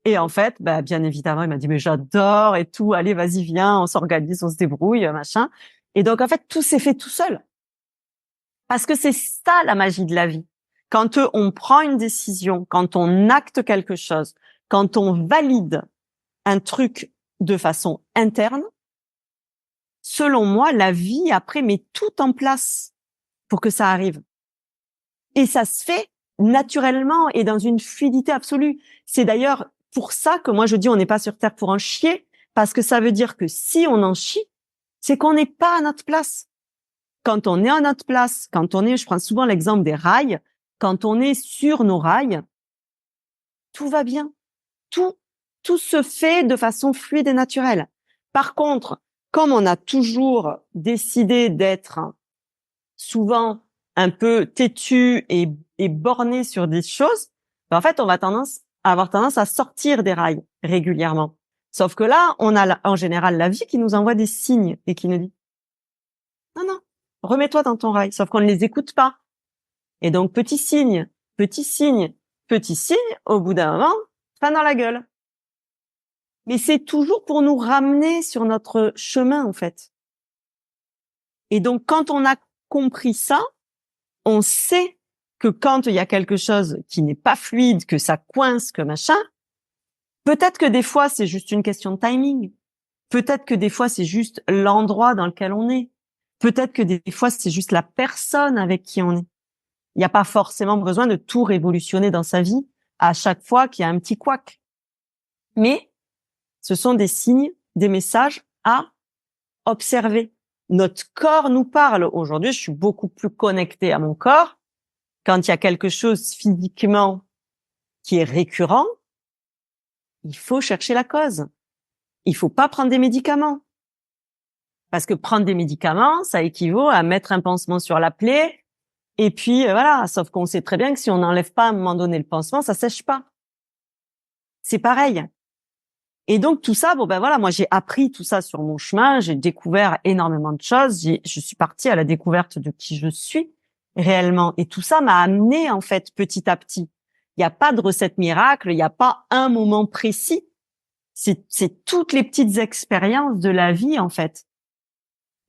Et en fait, bien évidemment, il m'a dit mais j'adore et tout. Allez, vas-y, viens, on s'organise, on se débrouille, machin. Et donc en fait, tout s'est fait tout seul. Parce que c'est ça la magie de la vie. Quand on prend une décision, quand on acte quelque chose, quand on valide un truc de façon interne, selon moi, la vie après met tout en place pour que ça arrive. Et ça se fait naturellement et dans une fluidité absolue. C'est d'ailleurs pour ça que moi je dis on n'est pas sur Terre pour en chier, parce que ça veut dire que si on en chie, c'est qu'on n'est pas à notre place. Quand on est à notre place, je prends souvent l'exemple des rails, quand on est sur nos rails, tout va bien. Tout se fait de façon fluide et naturelle. Par contre, comme on a toujours décidé d'être souvent un peu têtu et borné sur des choses, En fait, on va avoir tendance à sortir des rails régulièrement. Sauf que là, on a en général la vie qui nous envoie des signes et qui nous dit non, non, remets-toi dans ton rail. Sauf qu'on ne les écoute pas. Et donc, petit signe, petit signe, petit signe, au bout d'un moment, fin dans la gueule. Mais c'est toujours pour nous ramener sur notre chemin, en fait. Et donc, quand on a compris ça, on sait que quand il y a quelque chose qui n'est pas fluide, que ça coince, que machin, peut-être que des fois, c'est juste une question de timing. Peut-être que des fois, c'est juste l'endroit dans lequel on est. Peut-être que des fois, c'est juste la personne avec qui on est. Il n'y a pas forcément besoin de tout révolutionner dans sa vie à chaque fois qu'il y a un petit couac. Mais ce sont des signes, des messages à observer. Notre corps nous parle. Aujourd'hui, je suis beaucoup plus connectée à mon corps. Quand il y a quelque chose physiquement qui est récurrent, il faut chercher la cause. Il faut pas prendre des médicaments. Parce que prendre des médicaments, ça équivaut à mettre un pansement sur la plaie. Et puis, voilà. Sauf qu'on sait très bien que si on n'enlève pas à un moment donné le pansement, ça sèche pas. C'est pareil. Et donc, tout ça, voilà, moi, j'ai appris tout ça sur mon chemin. J'ai découvert énormément de choses. Je suis partie à la découverte de qui je suis réellement. Et tout ça m'a amené, en fait, petit à petit. Il n'y a pas de recette miracle. Il n'y a pas un moment précis. C'est toutes les petites expériences de la vie, en fait.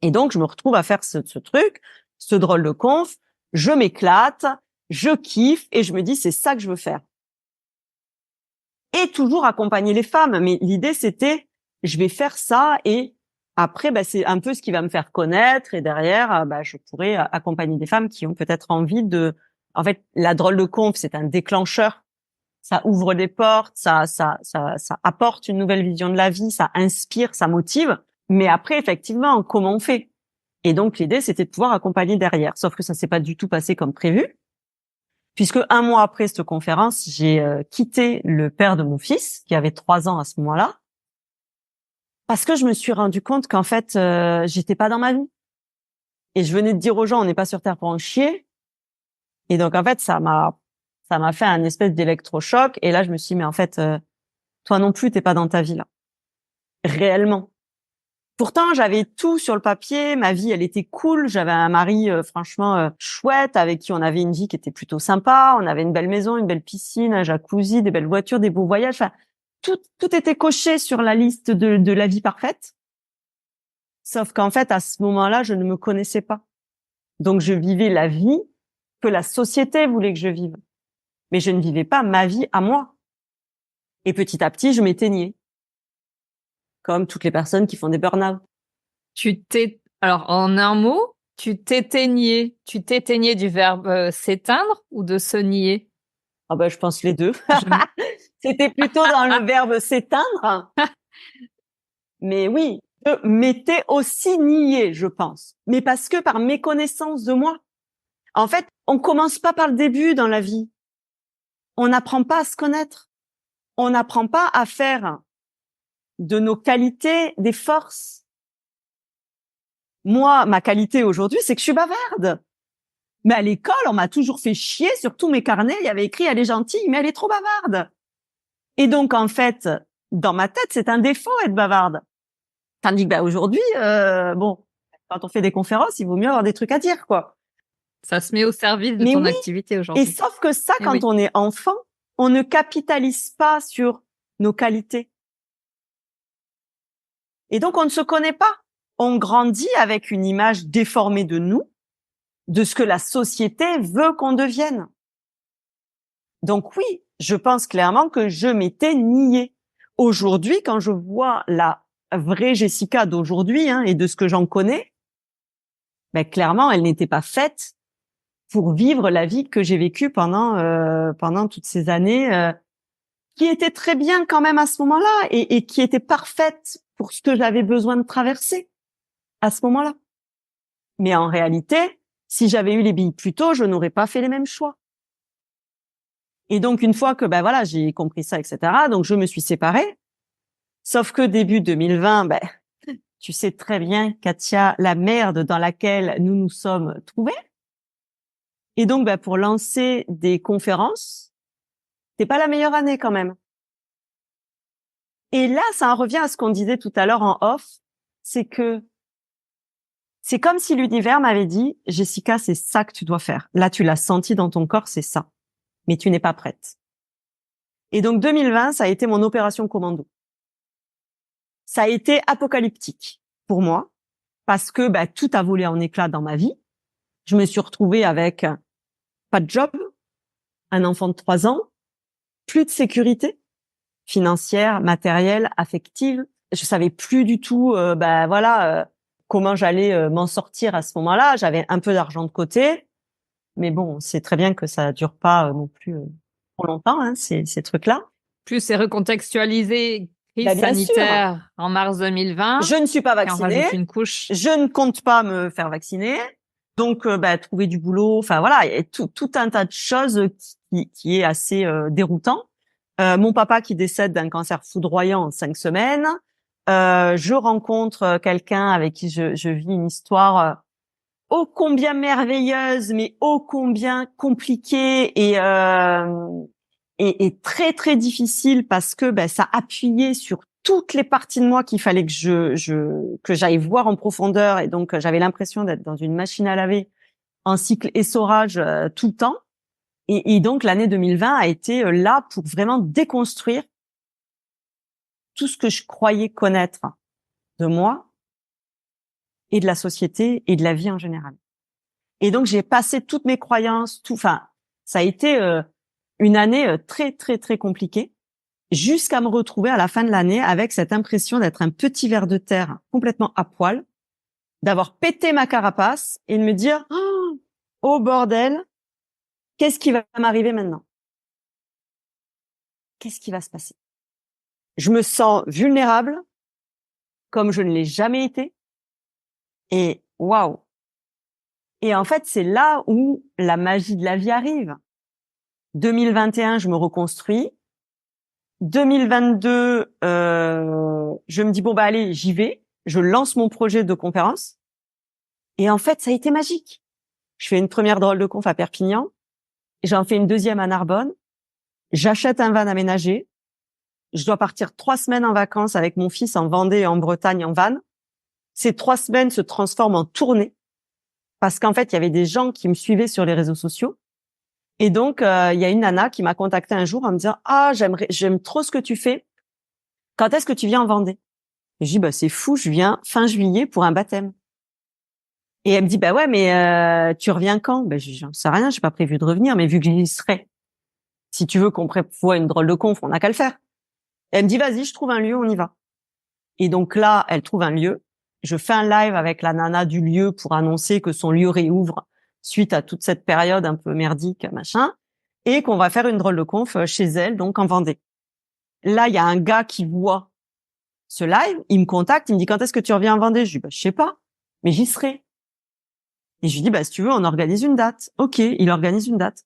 Et donc, je me retrouve à faire ce truc, ce drôle de conf. Je m'éclate, je kiffe et je me dis, c'est ça que je veux faire. Et toujours accompagner les femmes. Mais l'idée, c'était, je vais faire ça et après, c'est un peu ce qui va me faire connaître. Et derrière, je pourrais accompagner des femmes qui ont peut-être envie de... En fait, la drôle de conf, c'est un déclencheur. Ça ouvre des portes, ça apporte une nouvelle vision de la vie, ça inspire, ça motive. Mais après, effectivement, comment on fait? Et donc, l'idée, c'était de pouvoir accompagner derrière. Sauf que ça s'est pas du tout passé comme prévu. Puisque 1 mois après cette conférence, j'ai quitté le père de mon fils, qui avait 3 ans à ce moment-là, parce que je me suis rendu compte qu'en fait, j'étais pas dans ma vie. Et je venais de dire aux gens, on n'est pas sur Terre pour en chier. Et donc, en fait, ça m'a fait un espèce d'électrochoc. Et là, je me suis dit, mais en fait, toi non plus, t'es pas dans ta vie, là. Réellement. Pourtant, j'avais tout sur le papier. Ma vie, elle était cool. J'avais un mari, franchement, chouette, avec qui on avait une vie qui était plutôt sympa. On avait une belle maison, une belle piscine, un jacuzzi, des belles voitures, des beaux voyages. Enfin, tout était coché sur la liste de la vie parfaite. Sauf qu'en fait, à ce moment-là, je ne me connaissais pas. Donc, je vivais la vie que la société voulait que je vive. Mais je ne vivais pas ma vie à moi. Et petit à petit, je m'éteignais. Comme toutes les personnes qui font des burn-out. Alors, en un mot, tu t'éteignais. Tu t'éteignais du verbe s'éteindre ou de se nier? Je pense les deux. C'était plutôt dans le verbe s'éteindre. Mais oui, je m'étais aussi niée, je pense. Mais parce que par méconnaissance de moi. En fait, on commence pas par le début dans la vie. On n'apprend pas à se connaître. On n'apprend pas à faire de nos qualités des forces. Moi, ma qualité aujourd'hui, c'est que je suis bavarde. Mais à l'école, on m'a toujours fait chier sur tous mes carnets. Il y avait écrit, elle est gentille, mais elle est trop bavarde. Et donc, en fait, dans ma tête, c'est un défaut être bavarde. Tandis que aujourd'hui, quand on fait des conférences, il vaut mieux avoir des trucs à dire, quoi. Ça se met au service de ton activité aujourd'hui. Et sauf que ça, quand on est enfant, on ne capitalise pas sur nos qualités. Et donc, on ne se connaît pas. On grandit avec une image déformée de nous, de ce que la société veut qu'on devienne. Donc oui, je pense clairement que je m'étais niée. Aujourd'hui, quand je vois la vraie Jessica d'aujourd'hui et de ce que j'en connais, clairement, elle n'était pas faite pour vivre la vie que j'ai vécue pendant toutes ces années, qui était très bien quand même à ce moment-là et qui était parfaite pour ce que j'avais besoin de traverser à ce moment-là. Mais en réalité, si j'avais eu les billes plus tôt, je n'aurais pas fait les mêmes choix. Et donc, une fois que j'ai compris ça, etc., donc je me suis séparée. Sauf que début 2020, tu sais très bien, Katia, la merde dans laquelle nous nous sommes trouvés. Et donc, pour lancer des conférences, c'est pas la meilleure année quand même. Et là, ça en revient à ce qu'on disait tout à l'heure en off, c'est que c'est comme si l'univers m'avait dit, Jessica, c'est ça que tu dois faire. Là, tu l'as senti dans ton corps, c'est ça. Mais tu n'es pas prête. Et donc 2020, ça a été mon opération commando. Ça a été apocalyptique pour moi parce que tout a volé en éclats dans ma vie. Je me suis retrouvée avec pas de job, un enfant de 3 ans, plus de sécurité financière, matérielle, affective. Je savais plus du tout, comment j'allais m'en sortir à ce moment-là. J'avais un peu d'argent de côté, mais bon, c'est très bien que ça dure pas non plus trop longtemps, hein, ces trucs-là. Plus c'est recontextualisé, crise Bien sûr. sanitaire en mars 2020. Je ne suis pas Et on vaccinée. rajoute une couche. Je ne compte pas me faire vacciner. Donc, trouver du boulot, enfin voilà, il y a tout un tas de choses qui est assez déroutant. Mon papa qui décède d'un cancer foudroyant en 5 semaines. Je rencontre quelqu'un avec qui je vis une histoire ô combien merveilleuse, mais ô combien compliquée et très très difficile parce que ça appuyait sur toutes les parties de moi qu'il fallait que j'aille voir en profondeur, et donc j'avais l'impression d'être dans une machine à laver en cycle essorage tout le temps. Et donc l'année 2020 a été là pour vraiment déconstruire tout ce que je croyais connaître de moi et de la société et de la vie en général. Et donc j'ai passé toutes mes croyances, ça a été une année très très très compliquée, jusqu'à me retrouver à la fin de l'année avec cette impression d'être un petit ver de terre complètement à poil, d'avoir pété ma carapace et de me dire oh bordel, qu'est-ce qui va m'arriver maintenant? Qu'est-ce qui va se passer? Je me sens vulnérable comme je ne l'ai jamais été. Et waouh! Et en fait, c'est là où la magie de la vie arrive. 2021, je me reconstruis. 2022, je me dis bon allez, j'y vais. Je lance mon projet de conférence. Et en fait, ça a été magique. Je fais une première drôle de conf à Perpignan. J'en fais une deuxième à Narbonne. J'achète un van aménagé. Je dois partir 3 semaines en vacances avec mon fils en Vendée et en Bretagne en van. Ces 3 semaines se transforment en tournée parce qu'en fait, il y avait des gens qui me suivaient sur les réseaux sociaux. Et donc, il y a une nana qui m'a contacté un jour en me disant « Ah, j'aime trop ce que tu fais. Quand est-ce que tu viens en Vendée ?» Et je dis « c'est fou, je viens fin juillet pour un baptême. » Et elle me dit « ouais, mais tu reviens quand ?» Je dis « J'en sais rien, j'ai pas prévu de revenir, mais vu que j'y serai, si tu veux qu'on prévoie une drôle de conf, on n'a qu'à le faire. » Et elle me dit « Vas-y, je trouve un lieu, on y va. » Et donc là, elle trouve un lieu. Je fais un live avec la nana du lieu pour annoncer que son lieu réouvre suite à toute cette période un peu merdique, machin, et qu'on va faire une drôle de conf chez elle, donc en Vendée. Là, il y a un gars qui voit ce live, il me contacte, il me dit « Quand est-ce que tu reviens en Vendée ?» Je dis « je sais pas, mais j'y serai. » Et je lui dis « si tu veux, on organise une date. » Ok, il organise une date.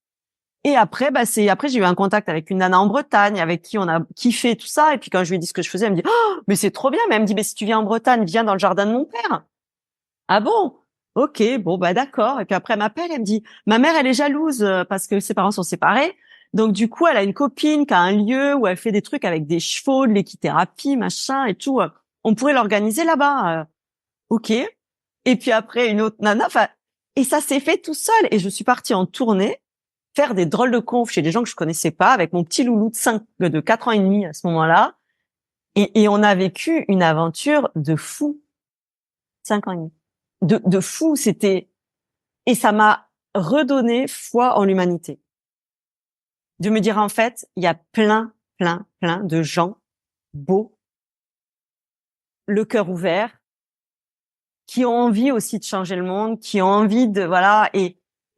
Et après, après j'ai eu un contact avec une nana en Bretagne avec qui on a kiffé tout ça. Et puis quand je lui ai dit ce que je faisais, elle me dit « mais c'est trop bien. » Mais elle me dit « mais si tu viens en Bretagne, viens dans le jardin de mon père. » Ah bon? Ok, bon d'accord. Et puis après elle m'appelle, elle me dit « ma mère elle est jalouse parce que ses parents sont séparés. Donc du coup elle a une copine qui a un lieu où elle fait des trucs avec des chevaux, de l'équithérapie, machin et tout. On pourrait l'organiser là-bas. Ok. » Et puis après une autre nana. Et ça s'est fait tout seul. Et je suis partie en tournée faire des drôles de conf chez des gens que je connaissais pas, avec mon petit loulou de 4 ans et demi à ce moment-là. Et on a vécu une aventure de fou. 5 ans et demi. De fou, et ça m'a redonné foi en l'humanité. De me dire, en fait, il y a plein de gens beaux, le cœur ouvert, qui ont envie aussi de changer le monde, qui ont envie de,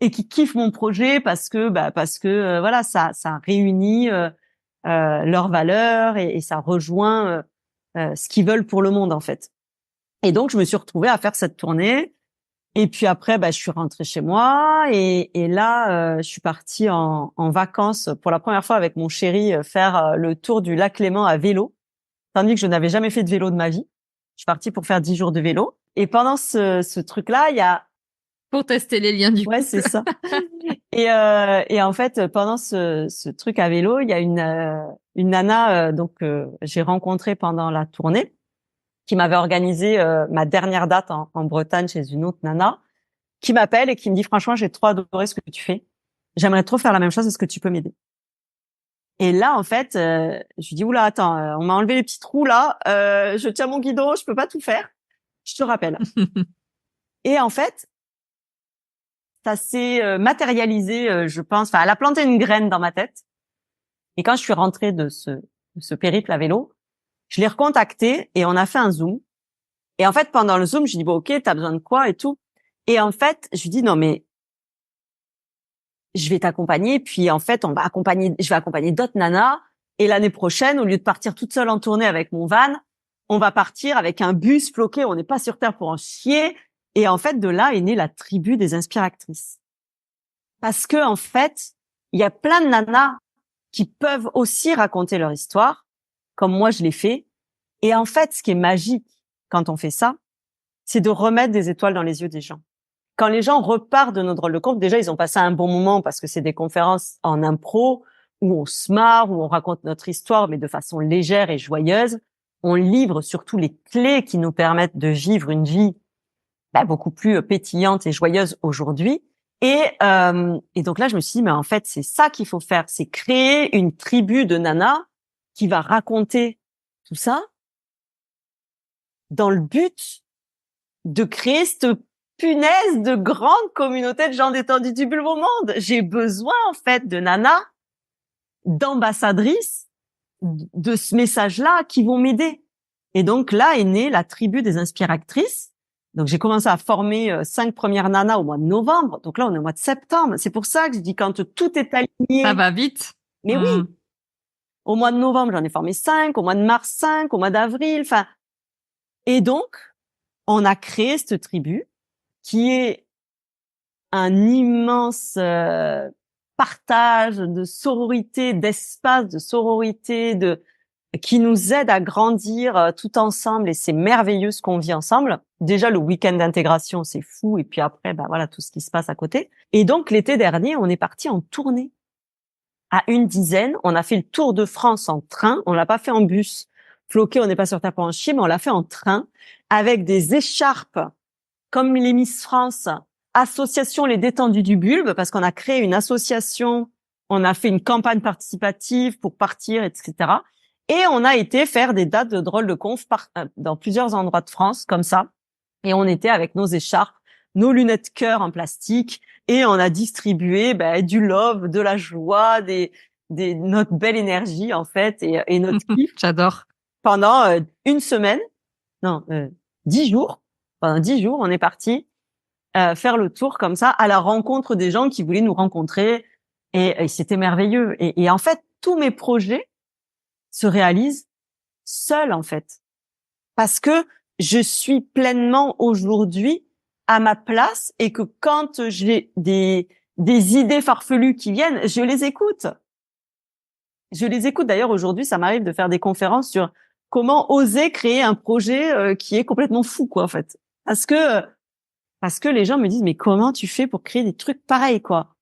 et qui kiffent mon projet parce que ça réunit leurs valeurs et ça rejoint ce qu'ils veulent pour le monde en fait. Et donc je me suis retrouvée à faire cette tournée et puis après je suis rentrée chez moi et là je suis partie en vacances pour la première fois avec mon chéri faire le tour du lac Léman à vélo, tandis que je n'avais jamais fait de vélo de ma vie. Je suis partie pour faire 10 jours de vélo et pendant ce truc-là, il y a pour tester les liens du couple. Ouais, c'est ça. Et en fait, pendant ce truc à vélo, il y a une nana j'ai rencontrée pendant la tournée qui m'avait organisé ma dernière date en Bretagne chez une autre nana, qui m'appelle et qui me dit franchement, j'ai trop adoré ce que tu fais. J'aimerais trop faire la même chose. Est-ce que tu peux m'aider? Et là, en fait, je lui dis oula, attends, on m'a enlevé les petits trous là. Je tiens mon guidon, je peux pas tout faire. Je te rappelle. Et en fait, ça s'est matérialisé, je pense. Enfin, elle a planté une graine dans ma tête. Et quand je suis rentrée de ce périple à vélo, je l'ai recontactée et on a fait un Zoom. Et en fait, pendant le Zoom, je lui dis bon, ok, t'as besoin de quoi et tout. Et en fait, je lui dis non mais je vais t'accompagner. Puis en fait, je vais accompagner d'autres nanas. Et l'année prochaine, au lieu de partir toute seule en tournée avec mon van, on va partir avec un bus floqué. On n'est pas sur Terre pour en chier. Et en fait, de là est née la tribu des inspiractrices. Parce que en fait, il y a plein de nanas qui peuvent aussi raconter leur histoire, comme moi je l'ai fait. Et en fait, ce qui est magique quand on fait ça, c'est de remettre des étoiles dans les yeux des gens. Quand les gens repartent de nos drôles de conf, déjà ils ont passé un bon moment parce que c'est des conférences en impro où on se marre, où on raconte notre histoire, mais de façon légère et joyeuse. On livre surtout les clés qui nous permettent de vivre une vie beaucoup plus pétillante et joyeuse aujourd'hui. Et donc là, je me suis dit, mais en fait, c'est ça qu'il faut faire, c'est créer une tribu de nanas qui va raconter tout ça dans le but de créer cette punaise de grande communauté de gens détendus du bulbe au monde. J'ai besoin, en fait, de nanas, d'ambassadrices de ce message-là qui vont m'aider. Et donc là est née la tribu des inspiractrices. Donc j'ai commencé à former 5 premières nanas au mois de novembre. Donc là on est au mois de septembre. C'est pour ça que je dis quand tout est aligné. Ça va vite. Mais oui. Au mois de novembre, j'en ai formé 5, au mois de mars 5, au mois d'avril, enfin. Et donc on a créé cette tribu qui est un immense partage de sororité, d'espace de sororité, qui nous aide à grandir tout ensemble, et c'est merveilleux ce qu'on vit ensemble. Déjà, le week-end d'intégration, c'est fou, et puis après, voilà, tout ce qui se passe à côté. Et donc, l'été dernier, on est parti en tournée. À une dizaine, on a fait le tour de France en train, on l'a pas fait en bus. Floqué, on n'est pas sur Terre pour en chier, mais on l'a fait en train, avec des écharpes, comme les Miss France, association Les Détendus du Bulbe, parce qu'on a créé une association, on a fait une campagne participative pour partir, etc. Et on a été faire des dates de drôles de conf dans plusieurs endroits de France, comme ça. Et on était avec nos écharpes, nos lunettes cœur en plastique, et on a distribué du love, de la joie, notre belle énergie, en fait, et notre kiff. J'adore. Pendant une semaine, 10 jours. Pendant 10 jours, on est parti faire le tour comme ça, à la rencontre des gens qui voulaient nous rencontrer. Et c'était merveilleux. Et en fait, tous mes projets se réalisent seuls, en fait. Parce que je suis pleinement aujourd'hui à ma place, et que quand j'ai des idées farfelues qui viennent, je les écoute. Je les écoute. D'ailleurs, aujourd'hui, ça m'arrive de faire des conférences sur comment oser créer un projet qui est complètement fou, quoi, en fait. Parce que les gens me disent, mais comment tu fais pour créer des trucs pareils, quoi?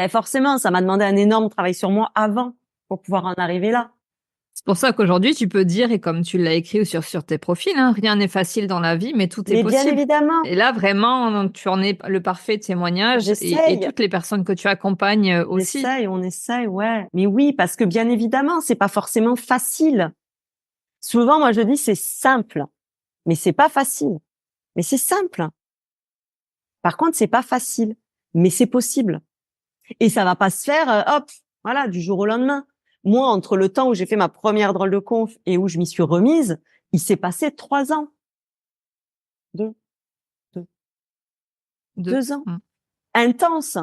Forcément, ça m'a demandé un énorme travail sur moi avant pour pouvoir en arriver là. C'est pour ça qu'aujourd'hui, tu peux dire, et comme tu l'as écrit sur tes profils, hein, rien n'est facile dans la vie, mais tout est possible. Bien évidemment. Et là, vraiment, tu en es le parfait témoignage, et toutes les personnes que tu accompagnes aussi. On essaye, ouais. Mais oui, parce que bien évidemment, c'est pas forcément facile. Souvent, moi, je dis, c'est simple, mais c'est pas facile. Mais c'est simple. Par contre, c'est pas facile, mais c'est possible. Et ça va pas se faire, hop, voilà, du jour au lendemain. Moi, entre le temps où j'ai fait ma première drôle de conf et où je m'y suis remise, il s'est passé 3 ans. 2 ans. Intenses.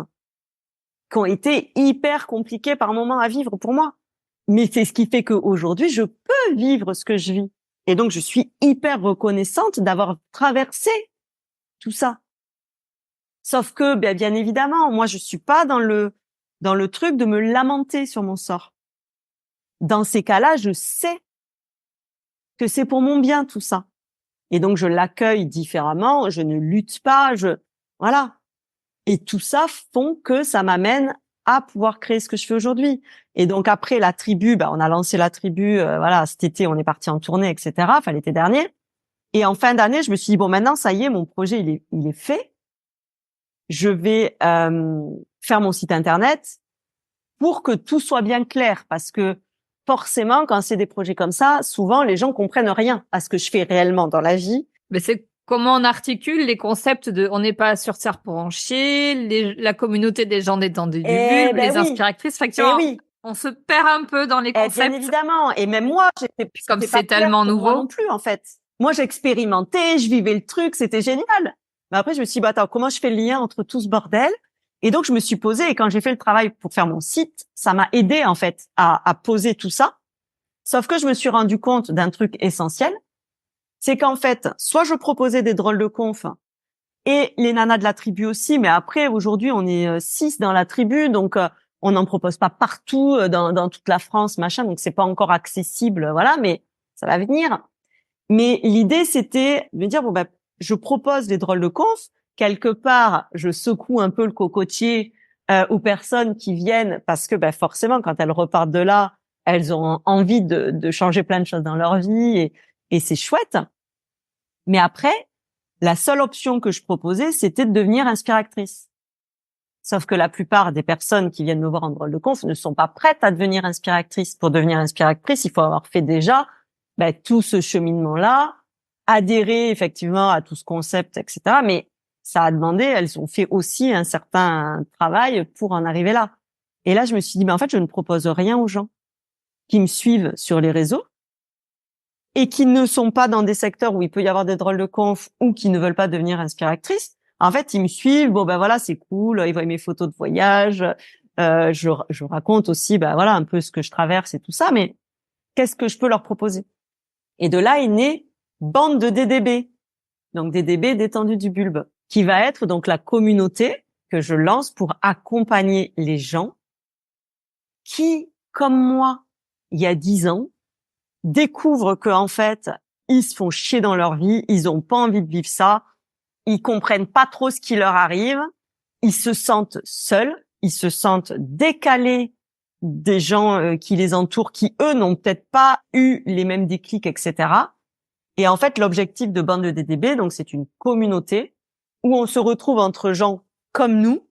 Qui ont été hyper compliqués par moments à vivre pour moi. Mais c'est ce qui fait qu'aujourd'hui, je peux vivre ce que je vis. Et donc, je suis hyper reconnaissante d'avoir traversé tout ça. Sauf que, bien évidemment, moi, je suis pas dans le truc de me lamenter sur mon sort. Dans ces cas-là, je sais que c'est pour mon bien, tout ça. Et donc, je l'accueille différemment, je ne lutte pas, voilà. Et tout ça font que ça m'amène à pouvoir créer ce que je fais aujourd'hui. Et donc après la tribu, on a lancé la tribu, voilà, cet été on est parti en tournée, etc. Enfin l'été dernier. Et en fin d'année, je me suis dit bon maintenant ça y est, mon projet il est fait. Je vais faire mon site internet pour que tout soit bien clair, parce que forcément quand c'est des projets comme ça, souvent les gens comprennent rien à ce que je fais réellement dans la vie. Mais c'est comment on articule les concepts de on n'est pas sur Terre pour en chier, la communauté des gens détendus du bulbe, les inspiratrices. Effectivement, oui. On se perd un peu dans les concepts. Bien évidemment. Et même moi, comme c'est tellement nouveau. Moi non plus, en fait. Moi, j'expérimentais, je vivais le truc, c'était génial. Mais après, je me suis dit, attends, comment je fais le lien entre tout ce bordel? Et donc, je me suis posée, et quand j'ai fait le travail pour faire mon site, ça m'a aidé, en fait, à poser tout ça. Sauf que je me suis rendu compte d'un truc essentiel. C'est qu'en fait, soit je proposais des drôles de conf, et les nanas de la tribu aussi, mais après, aujourd'hui, on est 6 dans la tribu, donc on n'en propose pas partout dans toute la France, machin, donc c'est pas encore accessible, voilà, mais ça va venir. Mais l'idée, c'était de me dire, je propose des drôles de conf, quelque part, je secoue un peu le cocotier aux personnes qui viennent, parce que forcément, quand elles repartent de là, elles ont envie de changer plein de choses dans leur vie, et c'est chouette. Mais après, la seule option que je proposais, c'était de devenir inspiratrice. Sauf que la plupart des personnes qui viennent me voir en drôle de conf ne sont pas prêtes à devenir inspiratrice. Pour devenir inspiratrice, il faut avoir fait déjà tout ce cheminement-là, adhérer effectivement à tout ce concept, etc. Mais ça a demandé, elles ont fait aussi un certain travail pour en arriver là. Et là, je me suis dit, en fait, je ne propose rien aux gens qui me suivent sur les réseaux et qui ne sont pas dans des secteurs où il peut y avoir des drôles de conf ou qui ne veulent pas devenir inspiratrices. En fait, ils me suivent, voilà, c'est cool, ils voient mes photos de voyage, je raconte aussi, voilà, un peu ce que je traverse et tout ça, mais qu'est-ce que je peux leur proposer? Et de là est née Bande de DDB, donc DDB détendu du bulbe, qui va être donc la communauté que je lance pour accompagner les gens qui, comme moi, il y a 10 ans, découvrent que en fait, ils se font chier dans leur vie, ils ont pas envie de vivre ça, ils comprennent pas trop ce qui leur arrive, ils se sentent seuls, ils se sentent décalés des gens qui les entourent, qui eux n'ont peut-être pas eu les mêmes déclics, etc. Et en fait, l'objectif de Bande de DDB, donc c'est une communauté où on se retrouve entre gens comme nous,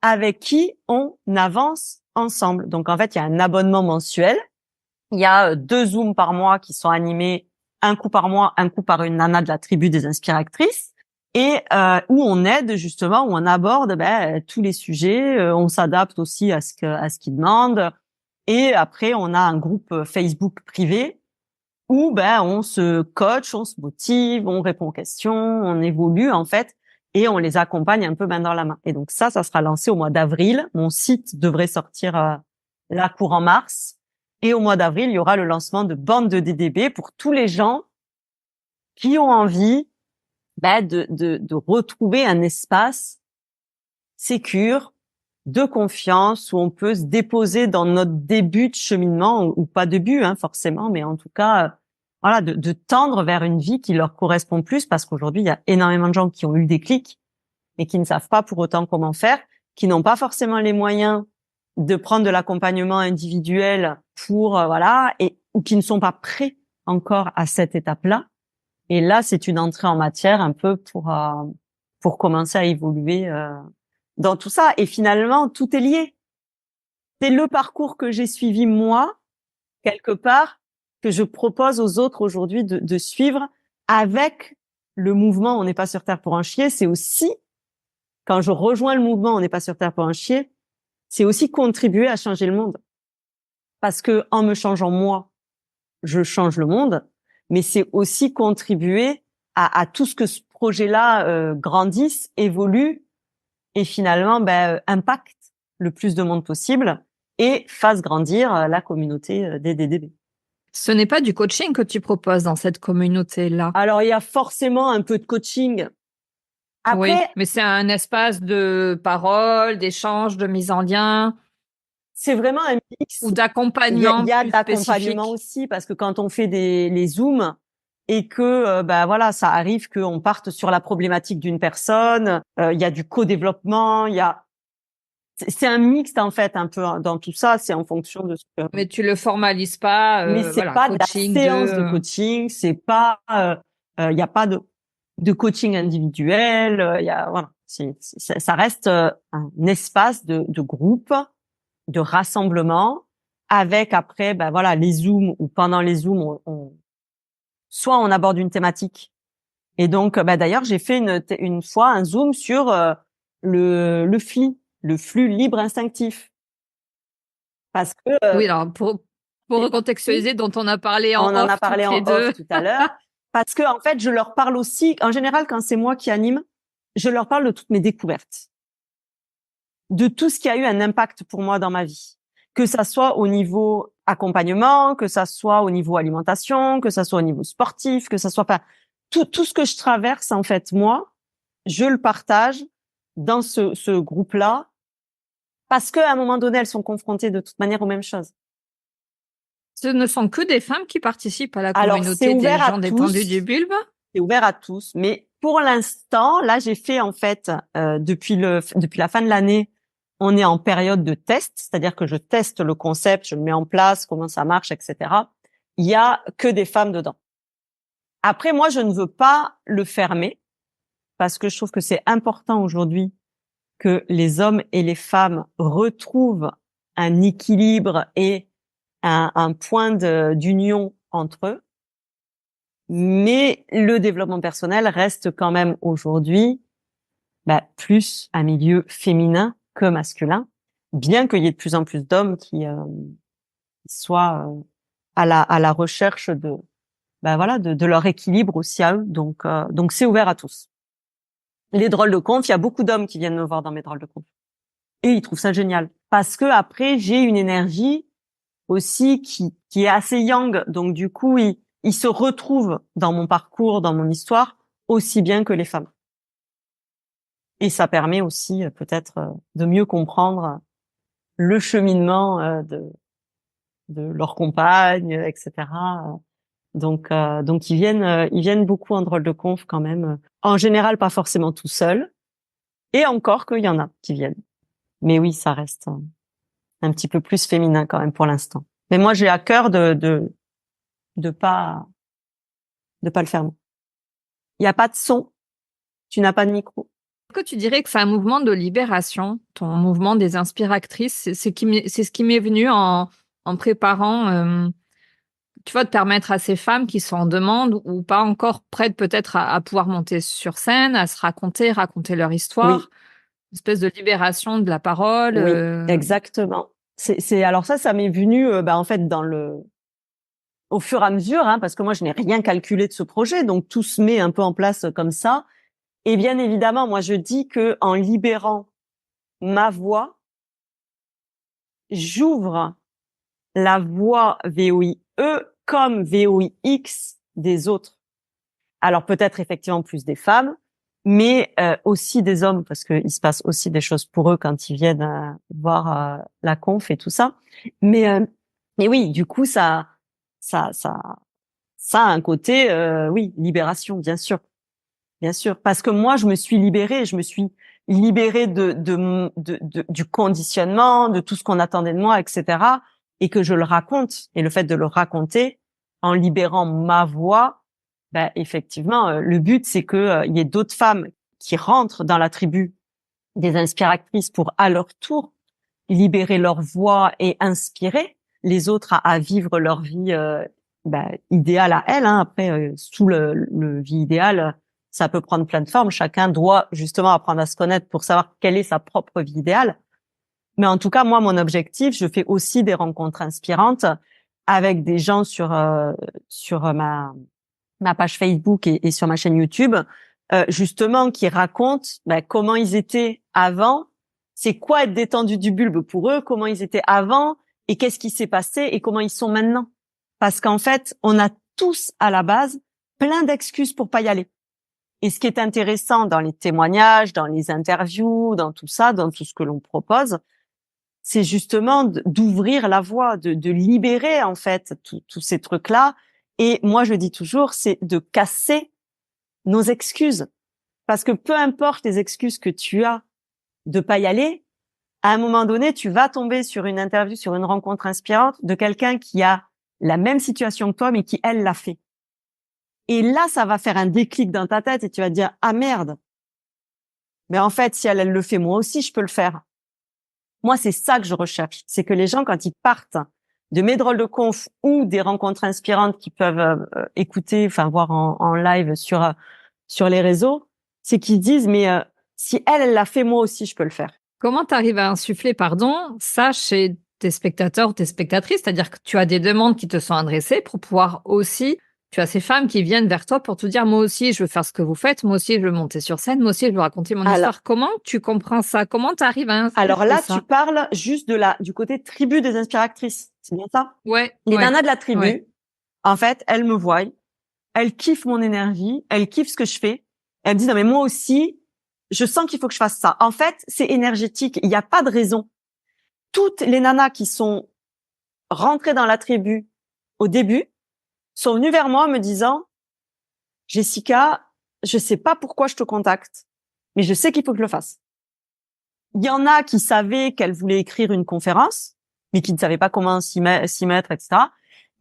avec qui on avance ensemble. Donc en fait, il y a un abonnement mensuel. Il y a 2 Zooms par mois qui sont animés, un coup par mois, un coup par une nana de la tribu des inspiratrices, et où on aide justement, où on aborde tous les sujets, on s'adapte aussi à ce qu'ils demandent, et après on a un groupe Facebook privé où on se coach, on se motive, on répond aux questions, on évolue en fait, et on les accompagne un peu main dans la main. Et donc ça sera lancé au mois d'avril. Mon site devrait sortir là courant mars. Et au mois d'avril, il y aura le lancement de Bande de DDB pour tous les gens qui ont envie de retrouver un espace sécure, de confiance, où on peut se déposer dans notre début de cheminement, ou pas début forcément, mais en tout cas, voilà, de tendre vers une vie qui leur correspond plus, parce qu'aujourd'hui, il y a énormément de gens qui ont eu des clics, mais qui ne savent pas pour autant comment faire, qui n'ont pas forcément les moyens de prendre de l'accompagnement individuel pour ou qui ne sont pas prêts encore à cette étape-là. Et là, c'est une entrée en matière un peu pour commencer à évoluer dans tout ça. Et finalement, tout est lié. C'est le parcours que j'ai suivi moi, quelque part, que je propose aux autres aujourd'hui de suivre avec le mouvement On n'est pas sur Terre pour en chier. C'est aussi, quand je rejoins le mouvement On n'est pas sur Terre pour en chier, c'est aussi contribuer à changer le monde. Parce que en me changeant moi, je change le monde, mais c'est aussi contribuer à tout ce que ce projet-là grandisse, évolue et finalement impacte le plus de monde possible et fasse grandir la communauté des DDB. Ce n'est pas du coaching que tu proposes dans cette communauté-là. Alors, il y a forcément un peu de coaching. Après, oui, mais c'est un espace de parole, d'échange, de mise en lien. C'est vraiment un mix. Ou d'accompagnement. Il y a d'accompagnement aussi, parce que quand on fait les Zooms, et que voilà, ça arrive qu'on parte sur la problématique d'une personne. Il y a du co-développement, c'est un mixte en fait un peu dans tout ça. C'est en fonction de ce que. Mais tu le formalises pas, Mais c'est voilà, pas de la coaching séance de coaching, c'est pas, il y a pas de coaching individuel. Il y a voilà, ça reste un espace de groupe, de rassemblement, avec après voilà les zooms ou pendant les zooms soit on aborde une thématique. Et donc d'ailleurs j'ai fait une fois un zoom sur le flux libre instinctif, parce que Oui, alors pour recontextualiser, dont on a parlé en on en a off parlé toutes les en off deux. tout à l'heure, parce que en fait je leur parle aussi, en général quand c'est moi qui anime, je leur parle de toutes mes découvertes, de tout ce qui a eu un impact pour moi dans ma vie, que ça soit au niveau accompagnement, que ça soit au niveau alimentation, que ça soit au niveau sportif, que ça soit pas tout ce que je traverse en fait moi, je le partage dans ce groupe-là, parce qu'à un moment donné elles sont confrontées de toute manière aux mêmes choses. Ce ne sont que des femmes qui participent à la Alors c'est communauté des ouvert à gens détendus du tous. bulbe. C'est ouvert à tous, mais pour l'instant, là, j'ai fait en fait depuis la fin de l'année, on est en période de test, c'est-à-dire que je teste le concept, je le mets en place, comment ça marche, etc. Il y a que des femmes dedans. Après, moi, je ne veux pas le fermer parce que je trouve que c'est important aujourd'hui que les hommes et les femmes retrouvent un équilibre et un point d'union entre eux. Mais le développement personnel reste quand même aujourd'hui plus un milieu féminin que masculin, bien qu'il y ait de plus en plus d'hommes qui soient à la recherche de leur équilibre aussi à eux. Donc c'est ouvert à tous. Les drôles de conf, il y a beaucoup d'hommes qui viennent me voir dans mes drôles de conf et ils trouvent ça génial parce que après j'ai une énergie aussi qui est assez yang, donc du coup ils se retrouvent dans mon parcours, dans mon histoire, aussi bien que les femmes. Et ça permet aussi peut-être de mieux comprendre le cheminement de leur compagne, etc. Donc ils viennent beaucoup en drôle de conf quand même. En général, pas forcément tout seuls. Et encore qu'il y en a qui viennent. Mais oui, ça reste un petit peu plus féminin quand même pour l'instant. Mais moi, j'ai à cœur de pas le fermer. Il n'y a pas de son, tu n'as pas de micro. Est-ce que tu dirais que c'est un mouvement de libération, ton mouvement des inspiratrices? C'est ce qui m'est venu en préparant, tu vois, de permettre à ces femmes qui sont en demande ou pas encore prêtes peut-être à pouvoir monter sur scène, à se raconter leur histoire, Oui. une espèce de libération de la parole. Oui, exactement. Alors ça m'est venu en fait au fur et à mesure, hein, parce que moi je n'ai rien calculé de ce projet, donc tout se met un peu en place comme ça. Et bien évidemment, moi je dis que en libérant ma voix, j'ouvre la voix VOIE comme VOIX des autres. Alors peut-être effectivement plus des femmes, mais aussi des hommes, parce qu'il se passe aussi des choses pour eux quand ils viennent voir la conf et tout ça. Mais oui, du coup ça a un côté oui, libération, bien sûr. Bien sûr, parce que moi je me suis libérée du conditionnement, de tout ce qu'on attendait de moi, etc. Et que je le raconte. Et le fait de le raconter en libérant ma voix, effectivement, le but c'est que il y ait d'autres femmes qui rentrent dans la tribu des inspiratrices pour à leur tour libérer leur voix et inspirer les autres à vivre leur vie idéale à elles. Hein. Après, sous le vie idéale, ça peut prendre plein de formes. Chacun doit justement apprendre à se connaître pour savoir quelle est sa propre vie idéale. Mais en tout cas, moi, mon objectif, je fais aussi des rencontres inspirantes avec des gens sur ma page Facebook et sur ma chaîne YouTube, justement, qui racontent comment ils étaient avant, c'est quoi être détendu du bulbe pour eux, comment ils étaient avant et qu'est-ce qui s'est passé et comment ils sont maintenant. Parce qu'en fait, on a tous à la base plein d'excuses pour pas y aller. Et ce qui est intéressant dans les témoignages, dans les interviews, dans tout ça, dans tout ce que l'on propose, c'est justement d'ouvrir la voie, de libérer en fait tous ces trucs-là Et moi, je dis toujours, c'est de casser nos excuses. Parce que peu importe les excuses que tu as de pas y aller, à un moment donné, tu vas tomber sur une interview, sur une rencontre inspirante de quelqu'un qui a la même situation que toi, mais qui, elle, l'a fait. Et là, ça va faire un déclic dans ta tête et tu vas te dire, ah merde. Mais en fait, si elle le fait, moi aussi, je peux le faire. Moi, c'est ça que je recherche. C'est que les gens, quand ils partent de mes drôles de conf ou des rencontres inspirantes qu'ils peuvent écouter, enfin voir en live sur les réseaux, c'est qu'ils disent, mais si elle l'a fait, moi aussi, je peux le faire. Comment tu arrives à insuffler, ça chez tes spectateurs ou tes spectatrices? C'est-à-dire que tu as des demandes qui te sont adressées pour pouvoir aussi, tu as ces femmes qui viennent vers toi pour te dire, moi aussi, je veux faire ce que vous faites, moi aussi, je veux monter sur scène, moi aussi, je veux raconter mon histoire. Comment tu comprends ça? Comment tu arrives à Alors insuffler là, ça? tu parles juste du côté tribu des inspiratrices. C'est bien ça? Ouais, Les ouais, nanas de la tribu, ouais. en fait, elles me voient, elles kiffent mon énergie, elles kiffent ce que je fais. Elles me disent, non mais moi aussi, je sens qu'il faut que je fasse ça. En fait, c'est énergétique. Il n'y a pas de raison. Toutes les nanas qui sont rentrées dans la tribu au début sont venues vers moi en me disant, Jessica, je sais pas pourquoi je te contacte, mais je sais qu'il faut que je le fasse. Il y en a qui savaient qu'elles voulaient écrire une conférence, mais qui ne savaient pas comment s'y mettre, etc.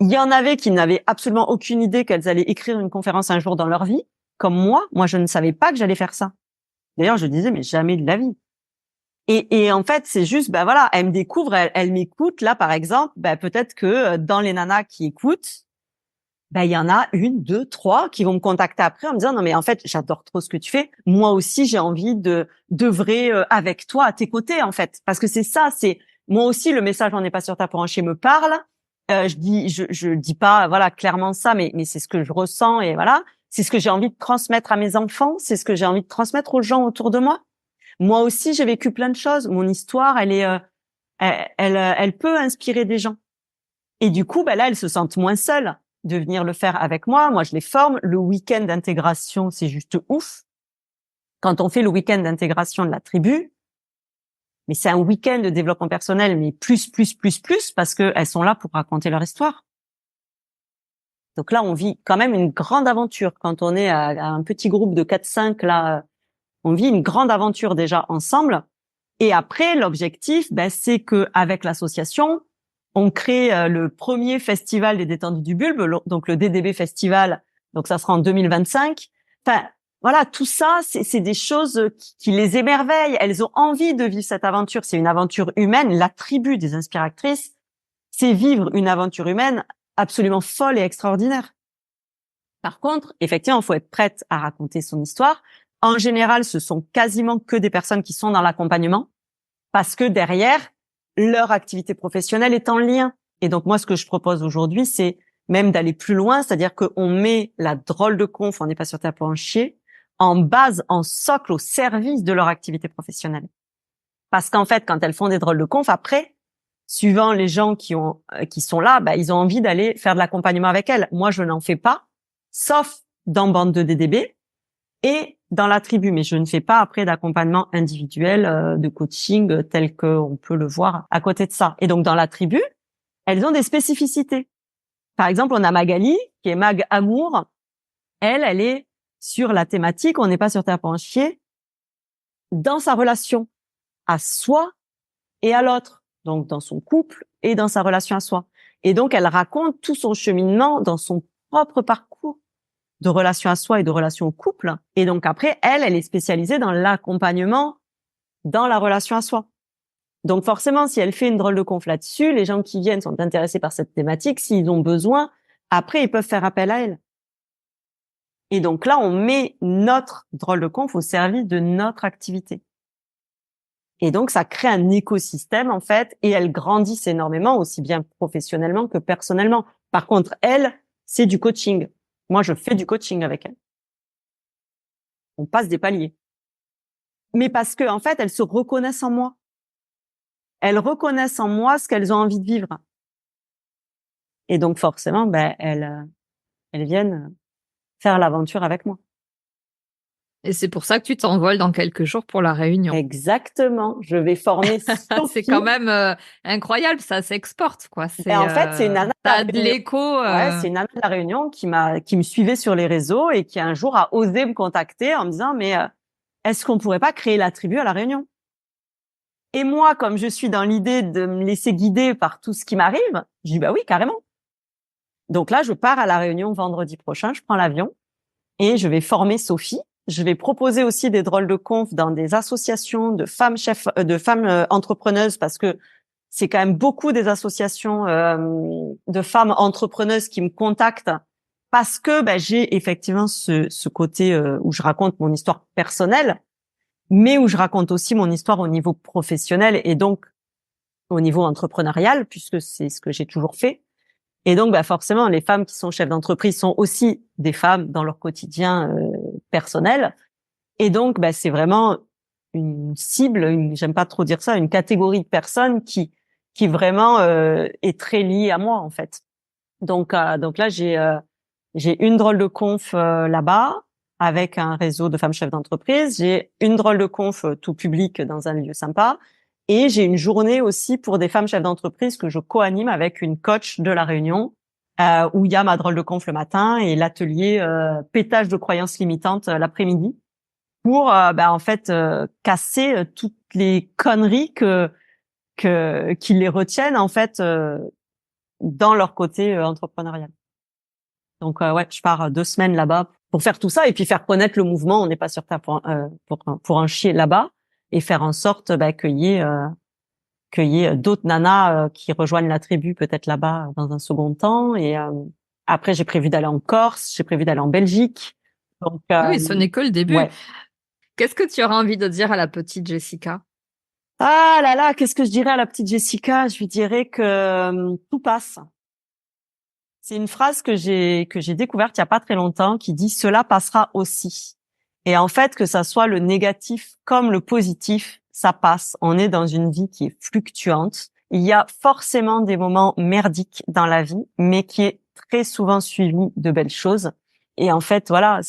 Il y en avait qui n'avaient absolument aucune idée qu'elles allaient écrire une conférence un jour dans leur vie, comme moi. Moi, je ne savais pas que j'allais faire ça. D'ailleurs, je disais, mais jamais de la vie. Et en fait, c'est juste, ben voilà, elles me découvrent, elles m'écoutent. Là, par exemple, ben peut-être que dans les nanas qui écoutent, ben il y en a une, deux, trois qui vont me contacter après en me disant, non mais en fait, j'adore trop ce que tu fais. Moi aussi, j'ai envie de d'œuvrer avec toi à tes côtés, en fait, parce que c'est ça, c'est moi aussi le message on n'est pas sur ta pour un chien me parle. Je dis pas voilà clairement ça, mais c'est ce que je ressens et voilà, c'est ce que j'ai envie de transmettre à mes enfants, c'est ce que j'ai envie de transmettre aux gens autour de moi. Moi aussi, j'ai vécu plein de choses. Mon histoire, elle est, elle peut inspirer des gens. Et du coup, ben là, elles se sentent moins seules de venir le faire avec moi. Moi, je les forme. Le week-end d'intégration, c'est juste ouf. Quand on fait le week-end d'intégration de la tribu, mais c'est un week-end de développement personnel, mais plus, parce que elles sont là pour raconter leur histoire. Donc là, on vit quand même une grande aventure. Quand on est à un petit groupe de 4-5, là, on vit une grande aventure déjà ensemble. Et après, l'objectif, ben, c'est que avec l'association, on crée le premier festival des détendus du bulbe, donc le DDB Festival. Donc ça sera en 2025. Enfin, voilà, tout ça, c'est des choses qui les émerveillent. Elles ont envie de vivre cette aventure. C'est une aventure humaine. La tribu des inspiratrices, c'est vivre une aventure humaine absolument folle et extraordinaire. Par contre, effectivement, il faut être prête à raconter son histoire. En général, ce sont quasiment que des personnes qui sont dans l'accompagnement parce que derrière, leur activité professionnelle est en lien. Et donc, moi, ce que je propose aujourd'hui, c'est même d'aller plus loin, c'est-à-dire qu'on met la drôle de conf, on n'est pas sur terre pour en chier, en base, en socle, au service de leur activité professionnelle. Parce qu'en fait, quand elles font des drôles de conf, après, suivant les gens qui sont là, bah, ils ont envie d'aller faire de l'accompagnement avec elles. Moi, je n'en fais pas, sauf dans Bande de DDB et dans la tribu, mais je ne fais pas après d'accompagnement individuel, de coaching tel qu'on peut le voir à côté de ça. Et donc, dans la tribu, elles ont des spécificités. Par exemple, on a Magali, qui est Mag Amour. Elle est sur la thématique, on n'est pas sur terre pour en chier, dans sa relation à soi et à l'autre, donc dans son couple et dans sa relation à soi. Et donc, elle raconte tout son cheminement dans son propre parcours de relation à soi et de relation au couple. Et donc après, elle est spécialisée dans l'accompagnement dans la relation à soi. Donc forcément, si elle fait une drôle de conf là-dessus, les gens qui viennent sont intéressés par cette thématique. S'ils ont besoin, après, ils peuvent faire appel à elle. Et donc là, on met notre drôle de conf au service de notre activité. Et donc, ça crée un écosystème, en fait, et elles grandissent énormément, aussi bien professionnellement que personnellement. Par contre, elle, c'est du coaching. Moi, je fais du coaching avec elle. On passe des paliers. Mais parce que, en fait, elles se reconnaissent en moi. Elles reconnaissent en moi ce qu'elles ont envie de vivre. Et donc, forcément, ben, elles viennent faire l'aventure avec moi. Et c'est pour ça que tu t'envoles dans quelques jours pour la Réunion. Exactement. Je vais former C'est Sophie. quand même incroyable, ça s'exporte, quoi. Et en fait, c'est une nana de la T'as de Réunion. l'écho. Ouais, c'est une nana de la Réunion qui me suivait sur les réseaux et qui un jour a osé me contacter en me disant, mais est-ce qu'on pourrait pas créer la tribu à la Réunion? Et moi, comme je suis dans l'idée de me laisser guider par tout ce qui m'arrive, je dis bah oui, carrément. Donc là, je pars à la Réunion vendredi prochain, je prends l'avion et je vais former Sophie. Je vais proposer aussi des drôles de conf dans des associations de femmes chefs, de femmes entrepreneuses, parce que c'est quand même beaucoup des associations de femmes entrepreneuses qui me contactent parce que j'ai effectivement ce côté où je raconte mon histoire personnelle, mais où je raconte aussi mon histoire au niveau professionnel et donc au niveau entrepreneurial, puisque c'est ce que j'ai toujours fait. Et donc, forcément, les femmes qui sont chefs d'entreprise sont aussi des femmes dans leur quotidien personnel. Et donc, c'est vraiment une cible, j'aime pas trop dire ça, une catégorie de personnes qui vraiment est très liée à moi en fait. Donc là, j'ai une drôle de conf là-bas avec un réseau de femmes chefs d'entreprise. J'ai une drôle de conf tout public dans un lieu sympa. Et j'ai une journée aussi pour des femmes chefs d'entreprise que je co-anime avec une coach de la Réunion, où il y a ma drôle de conf le matin et l'atelier pétage de croyances limitantes l'après-midi pour en fait casser toutes les conneries qui les retiennent en fait dans leur côté entrepreneurial. Donc ouais, je pars 2 semaines là-bas pour faire tout ça et puis faire connaître le mouvement. On n'est pas sur Terre pour un chier là-bas et faire en sorte qu'il y ait d'autres nanas qui rejoignent la tribu peut-être là-bas dans un second temps. Et après, j'ai prévu d'aller en Corse, j'ai prévu d'aller en Belgique. Donc Oui, ce n'est que le début. ouais. Qu'est-ce que tu auras envie de dire à la petite Jessica? Ah là là, qu'est-ce que je dirais à la petite Jessica? Je lui dirais que tout passe. C'est une phrase que j'ai découverte il y a pas très longtemps qui dit cela passera aussi. Et en fait, que ça soit le négatif comme le positif, ça passe. On est dans une vie qui est fluctuante. Il y a forcément des moments merdiques dans la vie, mais qui est très souvent suivi de belles choses. Et en fait, voilà,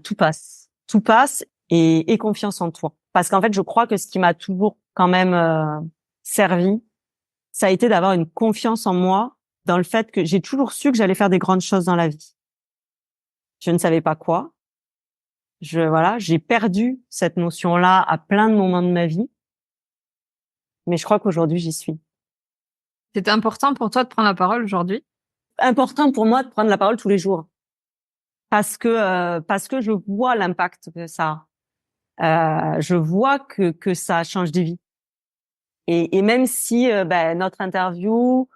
tout passe. Tout passe et confiance en toi. Parce qu'en fait, je crois que ce qui m'a toujours quand même servi, ça a été d'avoir une confiance en moi dans le fait que j'ai toujours su que j'allais faire des grandes choses dans la vie. Je ne savais pas quoi. J'ai perdu cette notion-là à plein de moments de ma vie. Mais je crois qu'aujourd'hui, j'y suis. C'est important pour toi de prendre la parole aujourd'hui? Important pour moi de prendre la parole tous les jours. Parce que je vois l'impact que ça a. Je vois que ça change des vies. Et même si notre interview,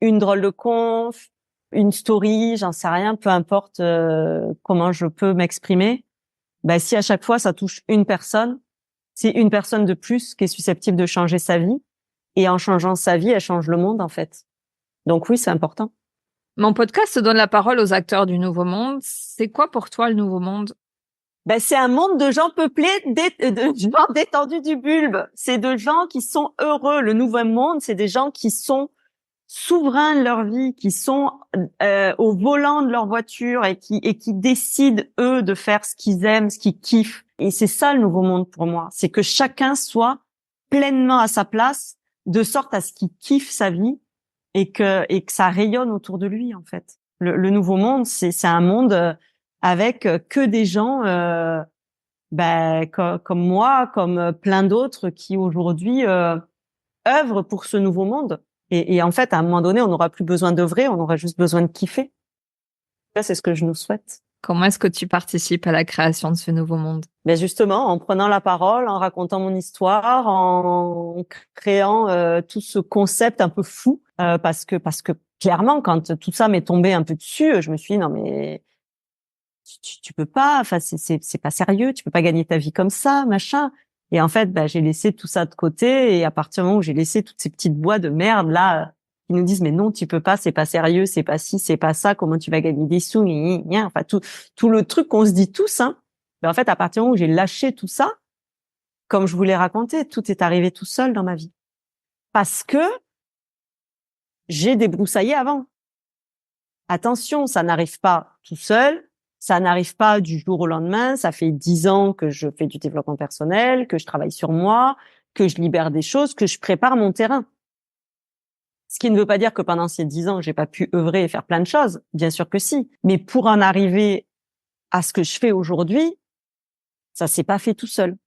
une drôle de conf, une story, j'en sais rien, peu importe comment je peux m'exprimer, si à chaque fois ça touche une personne, c'est une personne de plus qui est susceptible de changer sa vie. Et en changeant sa vie, elle change le monde en fait. Donc oui, c'est important. Mon podcast se donne la parole aux acteurs du Nouveau Monde. C'est quoi pour toi le Nouveau Monde? C'est un monde de gens peuplés de gens détendus du bulbe. C'est de gens qui sont heureux. Le Nouveau Monde, c'est des gens qui sont souverains de leur vie, qui sont au volant de leur voiture et qui décident eux de faire ce qu'ils aiment, ce qu'ils kiffent. Et c'est ça le Nouveau Monde pour moi, c'est que chacun soit pleinement à sa place, de sorte à ce qu'il kiffe sa vie et que ça rayonne autour de lui en fait. Le Nouveau Monde, c'est un monde avec que des gens comme moi, comme plein d'autres qui aujourd'hui œuvrent pour ce nouveau monde. Et en fait, à un moment donné, on n'aura plus besoin d'œuvrer, on aura juste besoin de kiffer. Ça, c'est ce que je nous souhaite. Comment est-ce que tu participes à la création de ce nouveau monde? Justement, en prenant la parole, en racontant mon histoire, en créant tout ce concept un peu fou, parce que clairement, quand tout ça m'est tombé un peu dessus, je me suis dit non mais tu peux pas, enfin c'est pas sérieux, tu peux pas gagner ta vie comme ça, machin. Et en fait, j'ai laissé tout ça de côté et à partir du moment où j'ai laissé toutes ces petites voix de merde là qui nous disent mais non, tu peux pas, c'est pas sérieux, c'est pas ci, c'est pas ça, comment tu vas gagner des sous, gna, gna, gna. Enfin tout le truc qu'on se dit tous hein. En fait, à partir du moment où j'ai lâché tout ça, comme je vous l'ai raconté, tout est arrivé tout seul dans ma vie. Parce que j'ai débroussaillé avant. Attention, ça n'arrive pas tout seul. Ça n'arrive pas du jour au lendemain. Ça fait 10 ans que je fais du développement personnel, que je travaille sur moi, que je libère des choses, que je prépare mon terrain. Ce qui ne veut pas dire que pendant ces 10 ans, j'ai pas pu œuvrer et faire plein de choses. Bien sûr que si. Mais pour en arriver à ce que je fais aujourd'hui, ça s'est pas fait tout seul.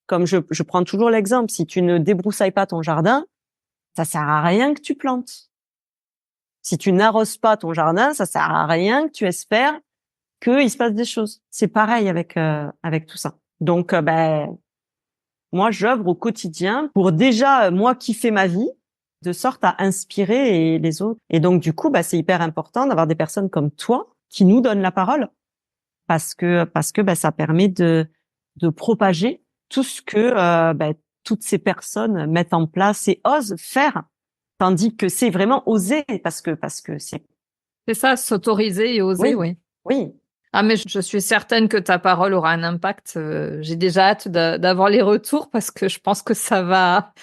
Comme je prends toujours l'exemple, si tu ne débroussailles pas ton jardin, ça sert à rien que tu plantes. Si tu n'arroses pas ton jardin, ça sert à rien que tu espères qu'il se passe des choses. C'est pareil avec tout ça. Donc, moi, j'œuvre au quotidien pour déjà, moi, kiffer ma vie, de sorte à inspirer les autres. Et donc, du coup, c'est hyper important d'avoir des personnes comme toi qui nous donnent la parole parce que ça permet de propager tout ce que toutes ces personnes mettent en place et osent faire, tandis que c'est vraiment oser parce que C'est ça, s'autoriser et oser, oui, oui. oui. Ah, mais je suis certaine que ta parole aura un impact. J'ai déjà hâte d'avoir les retours parce que je pense que ça va,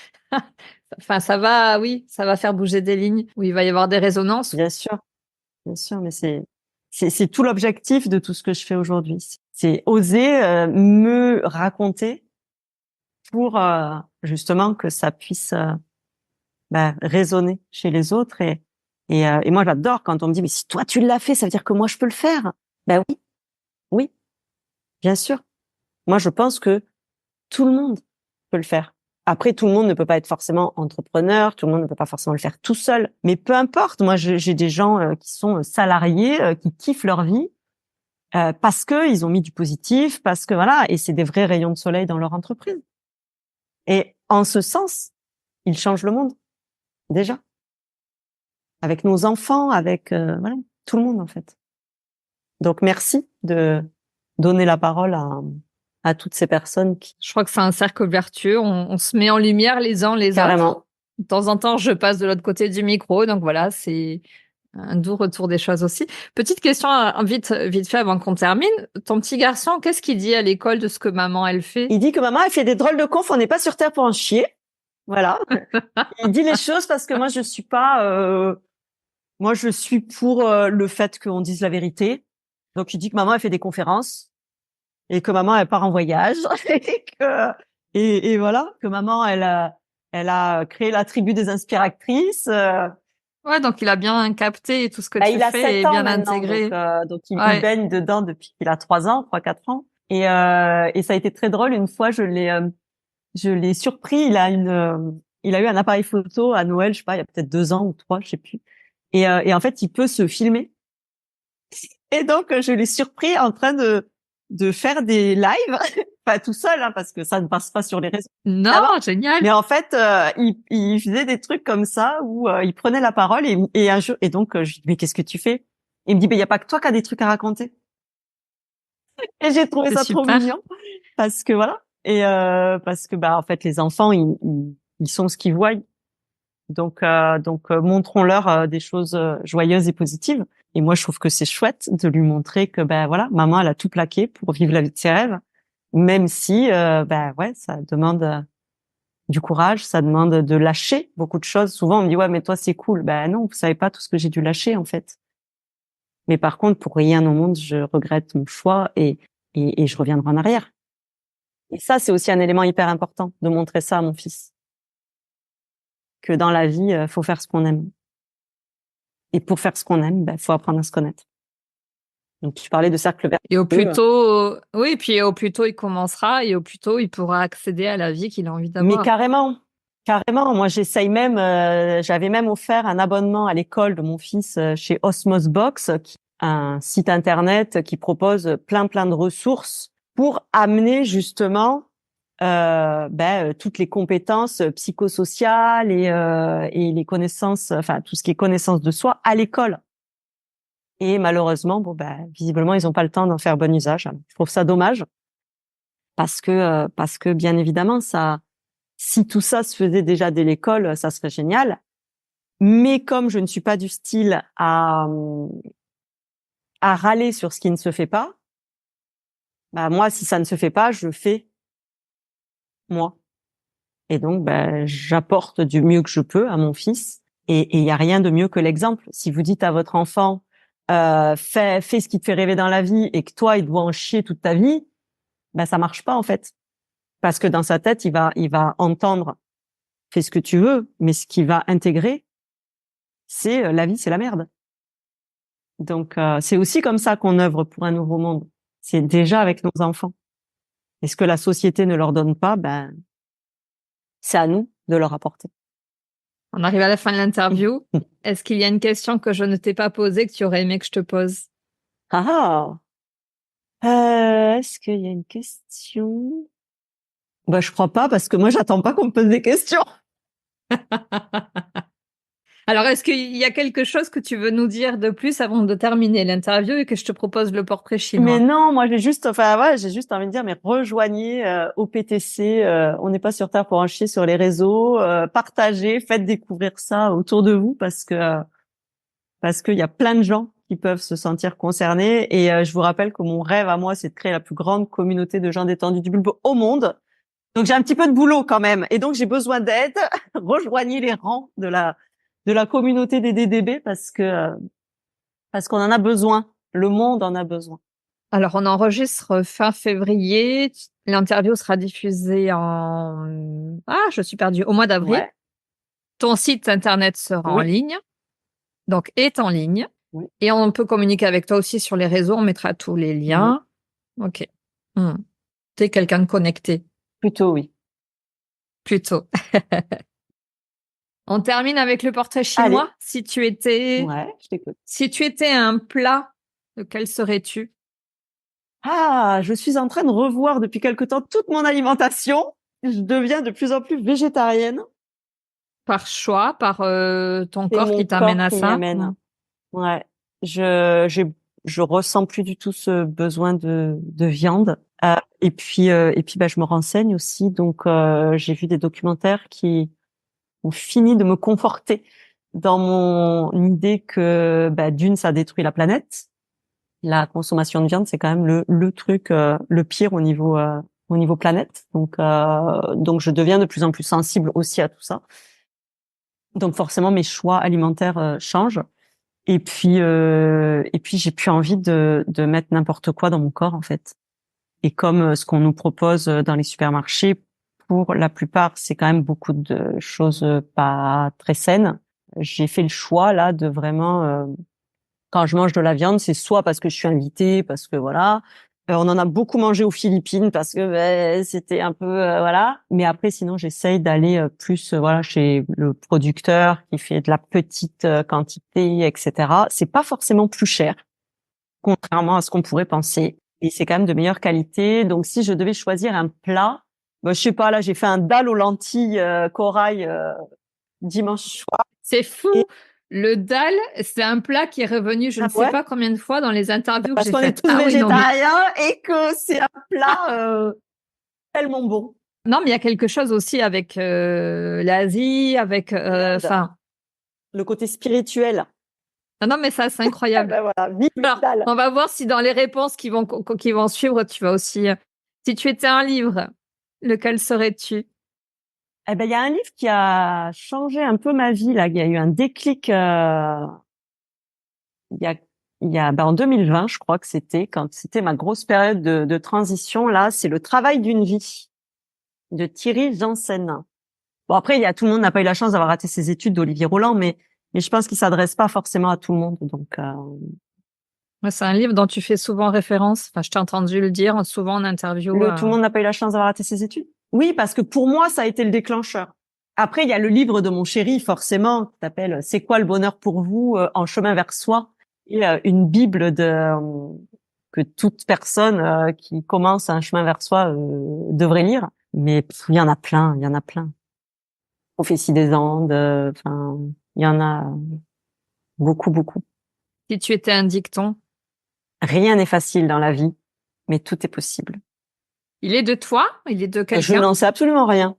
enfin, oui, ça va faire bouger des lignes où il va y avoir des résonances. Bien sûr, mais c'est tout l'objectif de tout ce que je fais aujourd'hui. C'est oser me raconter pour justement que ça puisse résonner chez les autres et moi j'adore quand on me dit mais si toi tu l'as fait, ça veut dire que moi je peux le faire. Ben oui, oui, bien sûr. Moi je pense que tout le monde peut le faire. Après, tout le monde ne peut pas être forcément entrepreneur, tout le monde ne peut pas forcément le faire tout seul. Mais peu importe, moi j'ai des gens qui sont salariés, qui kiffent leur vie parce que ils ont mis du positif, parce que voilà, et c'est des vrais rayons de soleil dans leur entreprise. Et en ce sens, ils changent le monde déjà, avec nos enfants, avec voilà, tout le monde en fait. Donc merci de donner la parole à toutes ces personnes qui Je crois que c'est un cercle vertueux. On se met en lumière les uns les autres. carrément. De temps en temps, je passe de l'autre côté du micro, donc voilà, c'est un doux retour des choses aussi. Petite question vite fait avant qu'on termine. Ton petit garçon, qu'est-ce qu'il dit à l'école de ce que maman elle fait? Il dit que maman elle fait des drôles de confs, on n'est pas sur terre pour en chier. Voilà. Il dit les choses parce que moi je suis pas moi je suis pour le fait qu'on dise la vérité. Donc il dit que maman elle fait des conférences et que maman elle part en voyage et voilà, que maman elle a créé la tribu des inspiratrices. Ouais, donc il a bien capté tout ce que tu Il a fais 7 et ans bien maintenant, intégré. donc il Ouais. baigne dedans depuis qu'il a 3 ans, 4 ans. Et ça a été très drôle. Une fois, je l'ai surpris. Il a eu un appareil photo à Noël, je sais pas, il y a peut-être 2 ans ou 3, je sais plus. Et en fait, il peut se filmer. Et donc, je l'ai surpris en train de faire des lives, pas tout seul, hein, parce que ça ne passe pas sur les réseaux. Non, Évidemment. génial. Mais en fait, il faisait des trucs comme ça où il prenait la parole et un jour, et donc je lui dis mais qu'est-ce que tu fais? Il me dit il y a pas que toi qui as des trucs à raconter. Et j'ai trouvé C'est ça trop super. mignon parce que voilà et parce que en fait les enfants ils sont ce qu'ils voient. Donc montrons-leur des choses joyeuses et positives. Et moi je trouve que c'est chouette de lui montrer que voilà, maman elle a tout plaqué pour vivre la vie de ses rêves, même si ouais, ça demande du courage, ça demande de lâcher beaucoup de choses. Souvent on me dit ouais mais toi c'est cool. Non, vous savez pas tout ce que j'ai dû lâcher en fait. Mais par contre pour rien au monde je regrette mon choix et je reviendrai en arrière. Et ça c'est aussi un élément hyper important de montrer ça à mon fils. Que dans la vie, faut faire ce qu'on aime. Et pour faire ce qu'on aime, faut apprendre à se connaître. Donc, tu parlais de cercle vertueux. Et au plus tôt, oui, puis au plus tôt il commencera et au plus tôt il pourra accéder à la vie qu'il a envie d'avoir. Mais carrément, carrément. Moi, j'essaye même, j'avais même offert un abonnement à l'école de mon fils chez Osmos Box, un site internet qui propose plein de ressources pour amener justement toutes les compétences psychosociales et les connaissances, enfin tout ce qui est connaissance de soi à l'école. Et malheureusement, visiblement, ils n'ont pas le temps d'en faire bon usage. Je trouve ça dommage parce que bien évidemment, ça, si tout ça se faisait déjà dès l'école, ça serait génial. Mais comme je ne suis pas du style à râler sur ce qui ne se fait pas, moi, si ça ne se fait pas, je fais moi. Et donc, j'apporte du mieux que je peux à mon fils. Et il y a rien de mieux que l'exemple. Si vous dites à votre enfant, fais ce qui te fait rêver dans la vie et que toi, il doit en chier toute ta vie, ben ça marche pas en fait. Parce que dans sa tête, il va entendre fais ce que tu veux, mais ce qu'il va intégrer, c'est la vie, c'est la merde. Donc c'est aussi comme ça qu'on œuvre pour un nouveau monde. C'est déjà avec nos enfants. Et ce que la société ne leur donne pas, ben c'est à nous de leur apporter. On arrive à la fin de l'interview. Est-ce qu'il y a une question que je ne t'ai pas posée que tu aurais aimé que je te pose? Ah, est-ce qu'il y a une question? Bah, je crois pas parce que moi, j'attends pas qu'on me pose des questions. Alors, est-ce qu'il y a quelque chose que tu veux nous dire de plus avant de terminer l'interview et que je te propose le portrait Mais chinois? non, moi, j'ai juste envie de dire, mais rejoignez au PTC. On n'est pas sur Terre pour en chier sur les réseaux. Partagez, faites découvrir ça autour de vous parce qu'il y a plein de gens qui peuvent se sentir concernés. Et je vous rappelle que mon rêve à moi, c'est de créer la plus grande communauté de gens détendus du bulbe au monde. Donc j'ai un petit peu de boulot quand même, et donc j'ai besoin d'aide. Rejoignez les rangs de la communauté des DDB parce qu'on en a besoin. Le monde en a besoin. Alors, on enregistre fin février. L'interview sera diffusée je suis perdue, au mois d'avril. Ouais. Ton site internet sera en Oui. ligne, donc est en ligne. Oui. Et on peut communiquer avec toi aussi sur les réseaux. On mettra tous les liens. Ok. T'es quelqu'un de connecté. Plutôt oui. Plutôt. On termine avec le portrait chinois. Allez. Si tu étais Je t'écoute. un plat, lequel serais-tu? Ah, je suis en train de revoir depuis quelque temps toute mon alimentation. Je deviens de plus en plus végétarienne. Par choix, par ton C'est corps mon qui t'amène corps à qui m'y ça? amène. Ouais. Je ressens plus du tout ce besoin de viande. Et puis, bah, je me renseigne aussi. Donc, j'ai vu des documentaires qui ont fini de me conforter dans mon idée que, bah, d'une, ça détruit la planète. La consommation de viande, c'est quand même le truc le pire au niveau planète. Donc, je deviens de plus en plus sensible aussi à tout ça. Donc, forcément, mes choix alimentaires changent. Et puis, j'ai plus envie de mettre n'importe quoi dans mon corps, en fait. Et comme ce qu'on nous propose dans les supermarchés, pour la plupart, c'est quand même beaucoup de choses pas très saines. J'ai fait le choix là de vraiment, quand je mange de la viande, c'est soit parce que je suis invitée, parce que voilà, on en a beaucoup mangé aux Philippines parce que c'était un peu voilà. Mais après, sinon, j'essaye d'aller plus voilà chez le producteur qui fait de la petite quantité, etc. C'est pas forcément plus cher, contrairement à ce qu'on pourrait penser. Et c'est quand même de meilleure qualité. Donc, si je devais choisir un plat, je sais pas, là, j'ai fait un dalle aux lentilles corail dimanche soir. C'est fou. Et... Le dal, c'est un plat qui est revenu, je ne sais pas combien de fois dans les interviews que Parce j'ai qu'on est faites. tous végétariens Oui, et que c'est un plat tellement bon. non, mais il y a quelque chose aussi avec l'Asie, avec, Le côté spirituel. non, mais ça, c'est incroyable. Ben voilà, vive le Alors, dalle. on va voir si dans les réponses qui vont suivre, tu vas aussi. Si tu étais un livre, lequel serais-tu? Eh ben, il y a un livre qui a changé un peu ma vie là. Il y a eu un déclic. Il y a, en 2020, je crois que quand c'était ma grosse période de transition là. C'est Le travail d'une vie de Thierry Janssen. Bon, après, tout le monde n'a pas eu la chance d'avoir raté ses études d'Olivier Roland, mais je pense qu'il s'adresse pas forcément à tout le monde. Donc, C'est un livre dont tu fais souvent référence. Enfin, je t'ai entendu le dire souvent en interview. tout le monde n'a pas eu la chance d'avoir raté ses études. Oui, parce que pour moi, ça a été le déclencheur. Après, il y a le livre de mon chéri, forcément, qui s'appelle C'est quoi le bonheur pour vous en chemin vers soi, et une bible que toute personne qui commence un chemin vers soi devrait lire. Mais il y en a plein, il y en a plein. Prophétie des Andes, enfin, il y en a beaucoup, beaucoup. Si tu étais un dicton, Rien n'est facile dans la vie, mais tout est possible. il est de toi? Il est de Je quelqu'un? n'en sais absolument rien.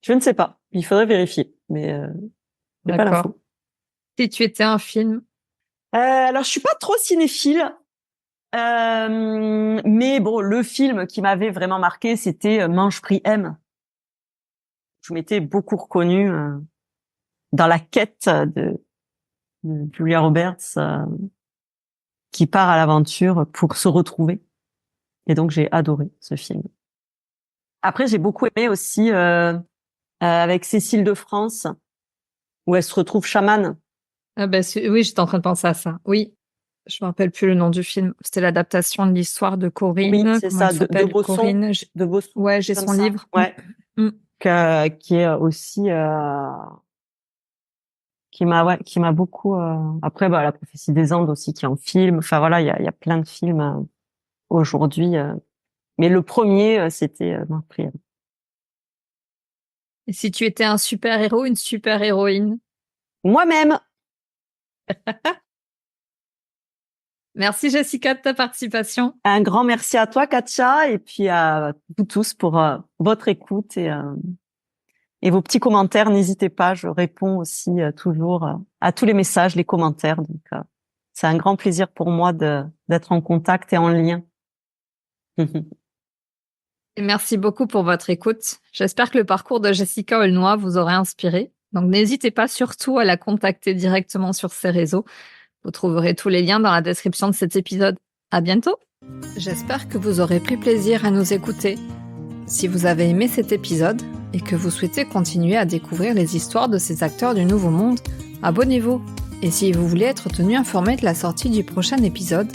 Je ne sais pas. Il faudrait vérifier, mais j'ai pas D'accord. l'info. Si tu étais un film? Alors, je suis pas trop cinéphile, mais bon, le film qui m'avait vraiment marqué, c'était Mange Prix M. Je m'étais beaucoup reconnue dans la quête de Julia Roberts, qui part à l'aventure pour se retrouver. Et donc, j'ai adoré ce film. Après, j'ai beaucoup aimé aussi avec Cécile de France, où elle se retrouve chamane. Ah bah, oui, j'étais en train de penser à ça. Oui, je me rappelle plus le nom du film. C'était l'adaptation de l'histoire de Corinne. Oui, c'est Comment ça, elle s'appelle, de Bosson. Corinne. De Bosson. Ouais, j'ai Comme son ça. livre. Ouais. Mm. Qui est aussi qui m'a beaucoup. Après, la prophétie des Andes aussi, qui est en film. Enfin voilà, il y a plein de films aujourd'hui. Mais le premier, c'était Meurtrière. Et si tu étais un super-héros, une super-héroïne? Moi-même. Merci Jessica de ta participation. Un grand merci à toi, Katia, et puis à vous tous pour votre écoute et vos petits commentaires. N'hésitez pas, je réponds aussi toujours à tous les messages, les commentaires. Donc, c'est un grand plaisir pour moi d'être en contact et en lien. Et merci beaucoup pour votre écoute. J'espère que le parcours de Jessica Aulnois vous aura inspiré. Donc n'hésitez pas surtout à la contacter directement sur ses réseaux. Vous trouverez tous les liens dans la description de cet épisode. À bientôt! J'espère que vous aurez pris plaisir à nous écouter. Si vous avez aimé cet épisode et que vous souhaitez continuer à découvrir les histoires de ces acteurs du Nouveau Monde, abonnez-vous. Et si vous voulez être tenu informé de la sortie du prochain épisode,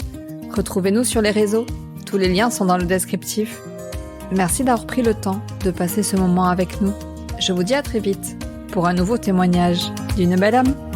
retrouvez-nous sur les réseaux. Tous les liens sont dans le descriptif. Merci d'avoir pris le temps de passer ce moment avec nous. Je vous dis à très vite pour un nouveau témoignage d'une belle âme.